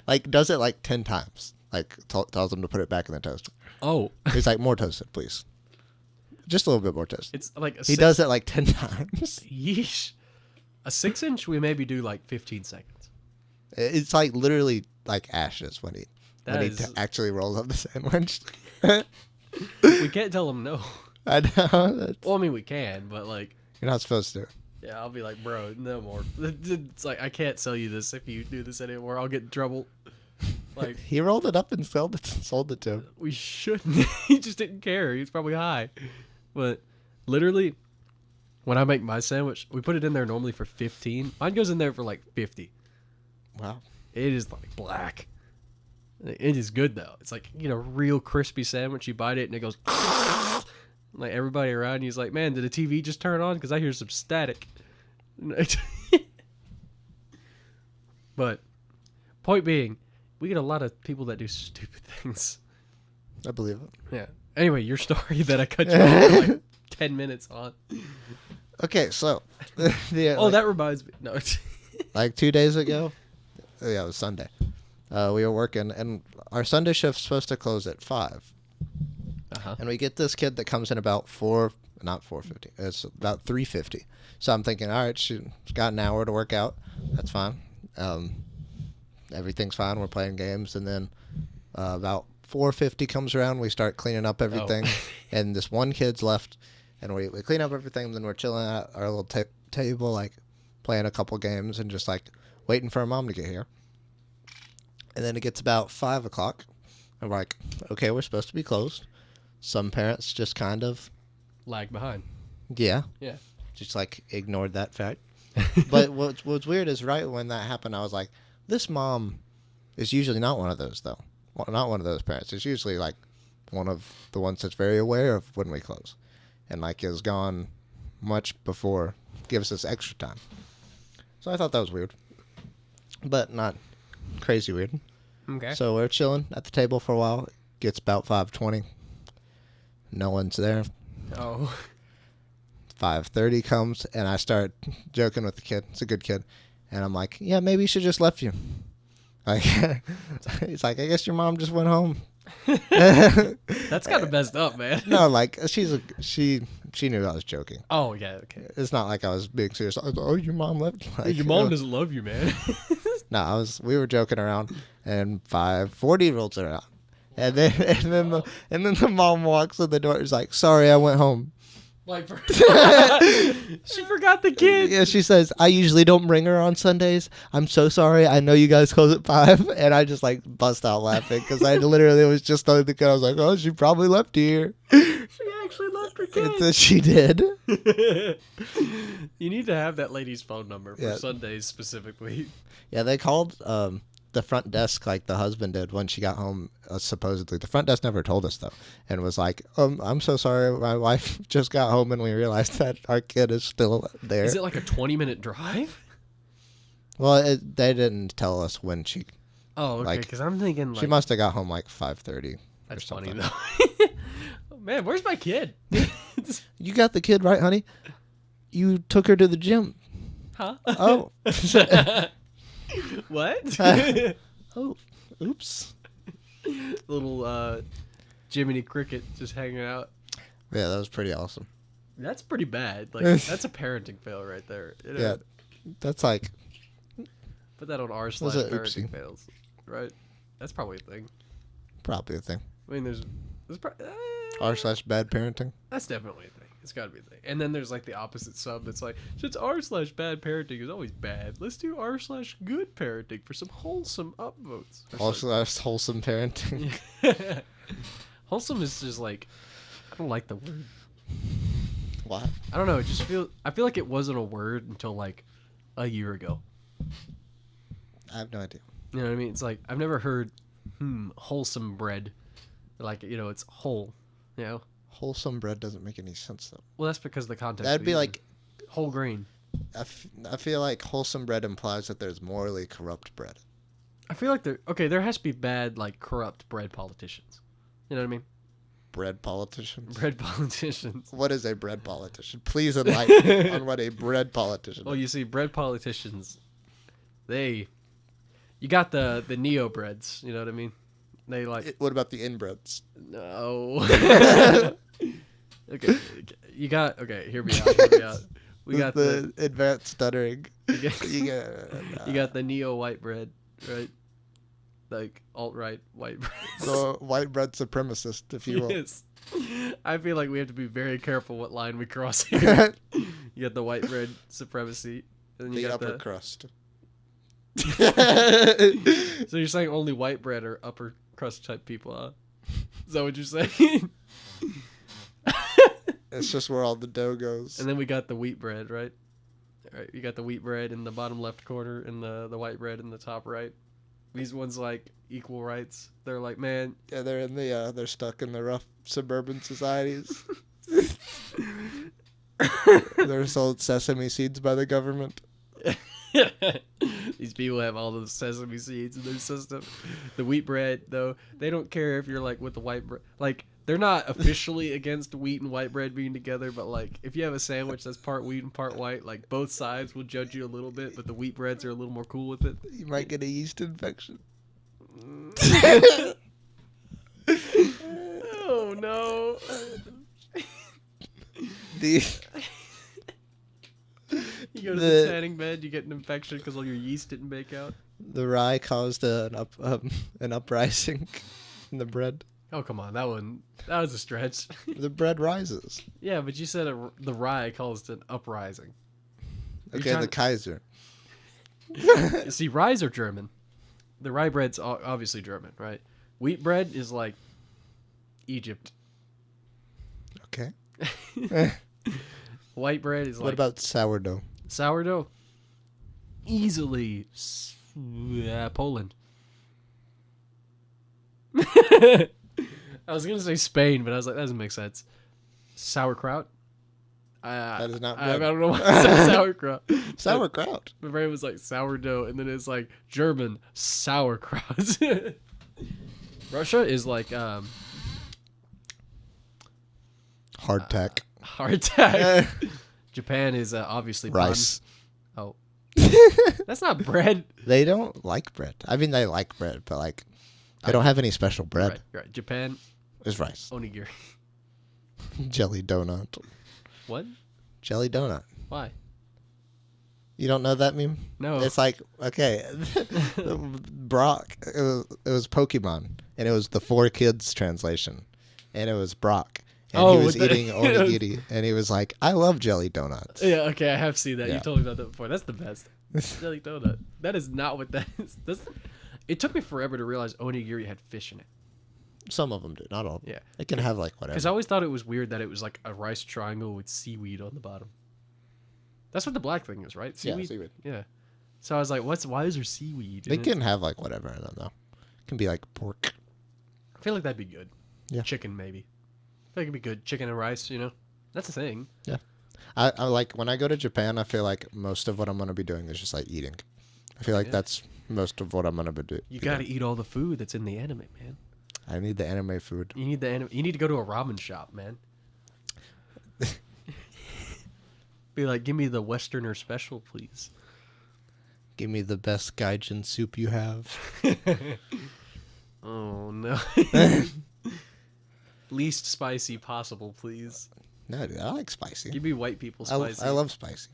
Like, does it like 10 times. Like, tells him to put it back in the toaster. Oh. He's like, more toasted, please. Just a little bit more toasted. It's like he does it like 10 times. Yeesh. A 6-inch, we maybe do like 15 seconds. It's like literally like ashes when he actually rolls up the sandwich. We can't tell him no. I know. Well, I mean, we can, but like... You're not supposed to. Yeah, I'll be like, bro, no more. It's like, I can't sell you this if you do this anymore. I'll get in trouble. Like, he rolled it up and sold it to him. We shouldn't. He just didn't care. He was probably high. But literally, when I make my sandwich, we put it in there normally for 15. Mine goes in there for like 50. Wow. It is like black. It is good though. It's like, real crispy sandwich. You bite it and it goes... Like everybody around you's like, man, did the TV just turn on? Because I hear some static. But point being, we get a lot of people that do stupid things. I believe it. Yeah. Anyway, your story that I cut you off for like 10 minutes on. Okay, so. That reminds me. No. Like 2 days ago. Yeah, it was Sunday. We were working, and our Sunday shift's supposed to close at 5. Uh-huh. And we get this kid that comes in about 4:50. It's about 3:50. So I'm thinking, all right, she's got an hour to work out. That's fine. Everything's fine. We're playing games, and then about 4:50 comes around. We start cleaning up everything, and this one kid's left, and we clean up everything. And then we're chilling at our little table, like playing a couple games, and just like waiting for our mom to get here. And then it gets about 5 o'clock, and we're like, okay, we're supposed to be closed. Some parents just kind of lag behind. Yeah. Just like ignored that fact. But what's weird is right when that happened, I was like, this mom is usually not one of those, though. Not one of those parents. It's usually like one of the ones that's very aware of when we close, and like is gone much before, gives us extra time. So I thought that was weird, but not crazy weird. Okay. So we're chilling at the table for a while. It gets about 5:20. No one's there. Oh. 5:30 comes, and I start joking with the kid. It's a good kid. And I'm like, yeah, maybe she just left you. Like, it's like, I guess your mom just went home. That's kind of messed up, man. No, like, she knew I was joking. Oh, yeah, okay. It's not like I was being serious. I was, oh, your mom left. Like, your mom doesn't love you, man. No, we were joking around, and 5:40 rolls around. And then the mom walks in the door and is like, sorry, I went home. Like, she forgot the kid. Yeah, she says, I usually don't bring her on Sundays. I'm so sorry. I know you guys close at 5. And I just like bust out laughing because I literally was just telling the kid, I was like, oh, she probably left here. She actually left her kid. And she did. You need to have that lady's phone number for Sundays specifically. Yeah, they called the front desk like the husband did when she got home, supposedly. The front desk never told us, though, and was like, I'm so sorry. My wife just got home and we realized that our kid is still there. Is it like a 20-minute drive? Well, they didn't tell us when she... Oh, okay, because I'm thinking like... She must have got home like 5:30. That's or something. funny, though. Oh, man, where's my kid? You got the kid, right, honey? You took her to the gym. Huh? Oh. What? Oh, oops. Little Jiminy Cricket just hanging out. Yeah, that was pretty awesome. That's pretty bad. Like, that's a parenting fail right there. Yeah, that's like... Put that on r/parenting fails, right? That's probably a thing. Probably a thing. I mean, there's r/bad parenting. That's definitely a thing. It's got to be a thing. And then there's like the opposite sub that's like, since r/bad parenting is always bad, let's do r/good parenting for some wholesome upvotes. r/wholesome parenting. Wholesome is just like, I don't like the word. What? I don't know. I feel like it wasn't a word until like a year ago. I have no idea. You know what I mean? It's like, I've never heard, wholesome bread. Like, it's whole, you know? Wholesome bread doesn't make any sense, though. Well, that's because the context. That'd be like... Whole grain. I feel like wholesome bread implies that there's morally corrupt bread. I feel like there has to be bad, like, corrupt bread politicians. You know what I mean? bread politicians? Bread politicians. What is a bread politician? Please enlighten me on what a bread politician Well, is. you see, bread politicians, you got the neo breads. You know what I mean? They like. What about the inbreds? No. Okay, you got. Okay, hear me out. We got the advanced stuttering. You got the neo white bread, right? Like alt-right white bread. The white bread supremacist, if you will. Yes. I feel like we have to be very careful what line we cross here. You got the white bread supremacy, and then you The got upper crust. So you're saying only white bread are upper crust type people, huh? Is that what you're saying? It's just where all the dough goes. And then we got the wheat bread, right? All right, you got the wheat bread in the bottom left corner and the white bread in the top right. These ones like equal rights. They're like, man. Yeah, they're in the they're stuck in the rough suburban societies. They're sold sesame seeds by the government. These people have all those sesame seeds in their system. The wheat bread, though, they don't care if you're like with the white bread. Like, they're not officially against wheat and white bread being together, but like if you have a sandwich that's part wheat and part white, like both sides will judge you a little bit, but the wheat breads are a little more cool with it. You might get a yeast infection. Oh no. The You go to the tanning bed, you get an infection because all your yeast didn't bake out. The rye caused an uprising in the bread. Oh come on, that was a stretch. The bread rises. Yeah, but you said the rye caused an uprising. Okay, the Kaiser. See, ryes are German. The rye bread's obviously German, right? Wheat bread is like Egypt. Okay. White bread is like... What about sourdough? Sourdough? Easily Poland. I was going to say Spain, but I was like, that doesn't make sense. Sauerkraut? That is not I bread. don't know why I said sauerkraut. Sauerkraut. My brain was like sourdough, and then it's like German sauerkraut. Russia is like Hardtack. hardtack. Japan is obviously Rice. Oh, that's not bread. They don't like bread. I mean, they like bread, but like, they don't have any special bread. Right. Japan, It's rice. onigiri. Jelly donut. What? Jelly donut. Why? You don't know that meme? No. It's like, okay, Brock, it was Pokemon, and it was the 4Kids translation, and it was Brock, and he was eating onigiri, and he was like, I love jelly donuts. Yeah, okay, I have seen that. Yeah. You told me about that before. That's the best. Jelly donut. That is not what that is. It took me forever to realize onigiri had fish in it. Some of them do, not all. Yeah. It can have like whatever. Because I always thought it was weird that it was like a rice triangle with seaweed on the bottom. That's what the black thing is, right? Seaweed? Yeah, seaweed. Yeah. So I was like, why is there seaweed in They it? can have like whatever in them though. It can be like pork. I feel like that'd be good. Yeah. Chicken, maybe. I feel like it'd be good. Chicken and rice, you know? That's a thing. Yeah. I like when I go to Japan, I feel like most of what I'm going to be doing is just like eating. I feel like that's most of what I'm going to be doing. You got to eat all the food that's in the anime, man. I need the anime food. You need the anime. You need to go to a ramen shop, man. Be like, give me the Westerner special, please. Give me the best gaijin soup you have. Oh, no. Least spicy possible, please. No, dude, I like spicy. Give me white people spicy. I love spicy.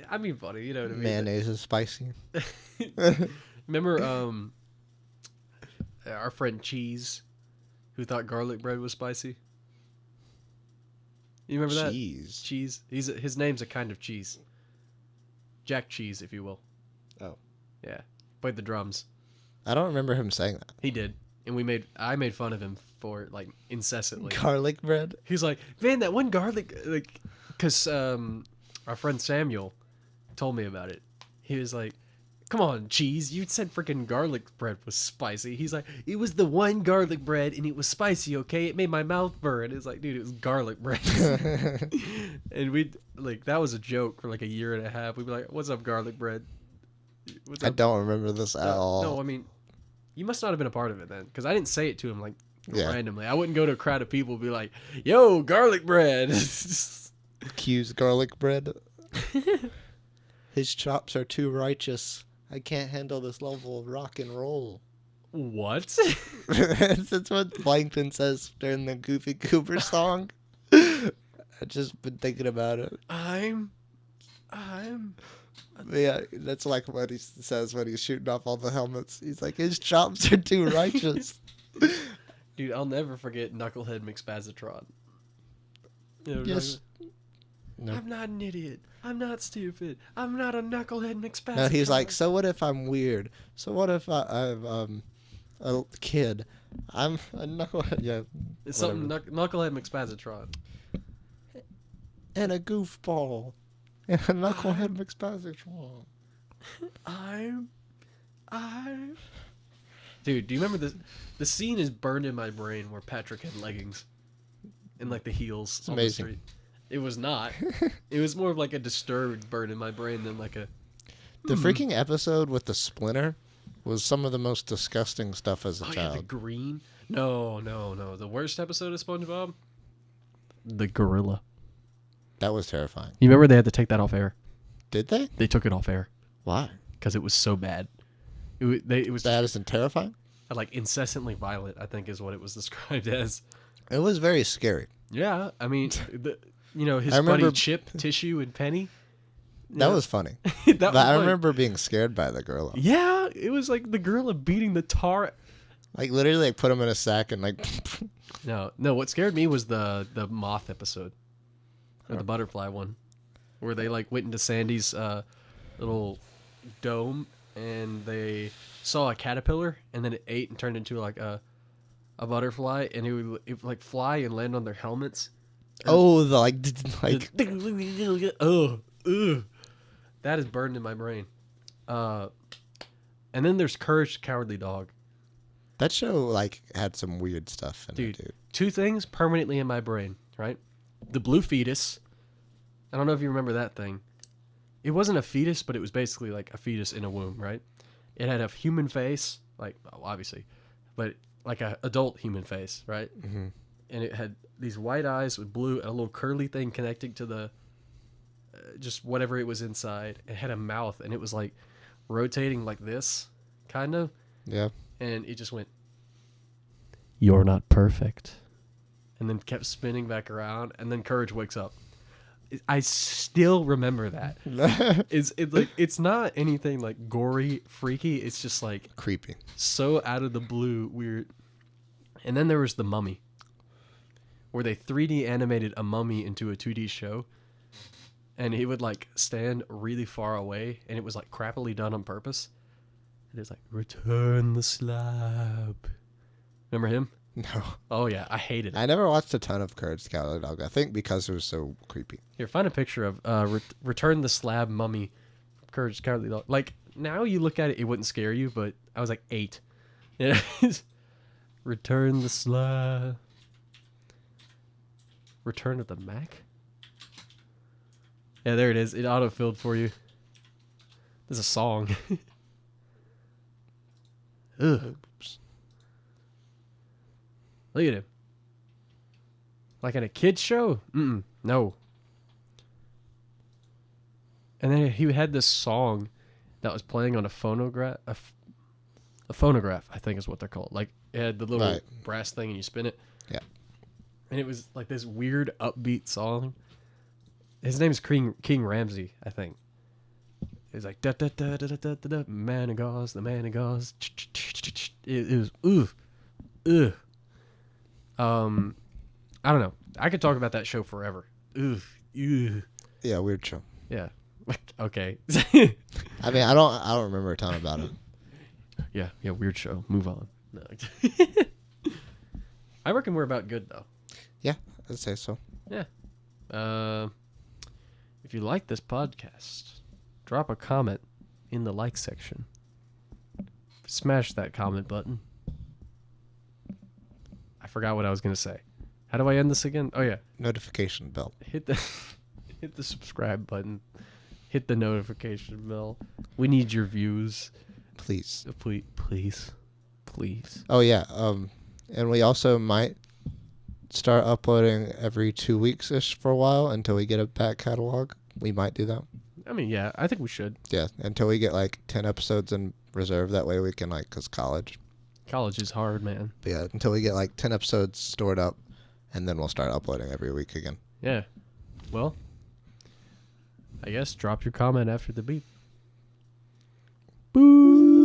I mean, funny, you know what I mean? Mayonnaise is spicy. Remember our friend Cheese, who thought garlic bread was spicy? You remember that? Cheese. His name's a kind of cheese. Jack Cheese, if you will. Oh. Yeah. Played the drums. I don't remember him saying that. He did. And I made fun of him for it, like, incessantly. Garlic bread? He's like, man, that one garlic, like, because our friend Samuel told me about it. He was like, come on, Cheese, you said freaking garlic bread was spicy. He's like, it was the one garlic bread and it was spicy, okay? It made my mouth burn. It's like, dude, it was garlic bread. And that was a joke for like a year and a half. We'd be like, what's up, garlic bread? I don't remember this at all. No, I mean, you must not have been a part of it then, because I didn't say it to him like Yeah. randomly. I wouldn't go to a crowd of people and be like, yo, garlic bread. Q's garlic bread. His chops are too righteous. I can't handle this level of rock and roll. What? That's what Plankton says during the Goofy Cooper song. I've just been thinking about it. I'm. Yeah, that's like what he says when he's shooting off all the helmets. He's like, his chops are too righteous. Dude, I'll never forget Knucklehead McSpazatron. You know, Yes. No. I'm not an idiot. I'm not stupid. I'm not a Knucklehead McSpazatron. No, he's like, so what if I'm weird? So what if I'm a kid? I'm a knucklehead. Yeah, It's something Knucklehead McSpazatron. and a goofball. And a knucklehead McSpazatron. I'm. Dude, do you remember this? The scene is burned in my brain where Patrick had leggings and like the heels. It's on amazing. The street. It was not. It was more of like a disturbed burn in my brain than like a. The freaking episode with the splinter was some of the most disgusting stuff as a Oh yeah, child. the green. No. The worst episode of SpongeBob. The gorilla. That was terrifying. You remember they had to take that off air? Did they? They took it off air Why? because it was so bad. It was That isn't terrifying? like incessantly violent. I think is what it was described as. It was very scary. Yeah, I mean, his I remember- buddy Chip, Tissue, and Penny. That was funny. That But was I like- remember being scared by the gorilla. Yeah, it was like the gorilla beating the tar. Like literally, like put him in a sack and like. No. What scared me was the moth episode, or the butterfly one, where they like went into Sandy's little dome and they saw a caterpillar and then it ate and turned into like a butterfly and it would like fly and land on their helmets. Oh, the like. Ugh. That is burned in my brain. And then there's Courage the Cowardly Dog. That show like had some weird stuff in it, dude. Two things permanently in my brain, right? The blue fetus. I don't know if you remember that thing. It wasn't a fetus, but it was basically like a fetus in a womb, right? It had a human face, like obviously, but like a adult human face, right? Mm-hmm. And it had these white eyes with blue and a little curly thing connecting to the just whatever it was inside. It had a mouth and it was like rotating like this, kind of. Yeah. And it just went, "You're not perfect," and then kept spinning back around. And then Courage wakes up. I still remember that. It's not anything like gory, freaky. It's just like Creepy. so out of the blue, weird. And then there was The Mummy, where they 3D animated a mummy into a 2D show, and he would like stand really far away, and it was like crappily done on purpose. And it's like, "Return the slab." Remember him? No. Oh yeah, I hated it. I never watched a ton of Courage the Cowardly Dog. I think because it was so creepy. Here, find a picture of Return the Slab mummy, Courage the Cowardly Dog. Like now you look at it, it wouldn't scare you, but I was like 8. Yeah. Return the Slab. Return of the Mac. Yeah, there it is. It auto-filled for you. There's a song. Ugh. Oops. Look at him. Like in a kid's show? No. And then he had this song that was playing on a phonograph. A phonograph, I think is what they're called. Like it had the little Right. brass thing and you spin it. Yeah. And it was like this weird upbeat song. His name's King Ramsey, I think. It's like da da da da da da da, man of Gauze, the man of Gauze. It was ugh. I don't know. I could talk about that show forever. Ugh. Yeah, weird show. Yeah. Okay. I mean, I don't remember a ton about it. Yeah. Weird show. Move on. No. I reckon we're about good though. Yeah, I'd say so. Yeah. If you like this podcast, drop a comment in the like section. Smash that comment button. I forgot what I was gonna say. How do I end this again? Oh yeah. Notification bell. Hit the subscribe button. Hit the notification bell. We need your views. Please. Please. Oh yeah. And we also might start uploading every 2 weeks ish for a while until we get a back catalog. We might do that. I mean, yeah, I think we should. Yeah, until we get like 10 episodes in reserve. That way we can like, cause college. College is hard, man. But yeah, until we get like 10 episodes stored up, and then we'll start uploading every week again. Yeah. Well, I guess drop your comment after the beep. Boo.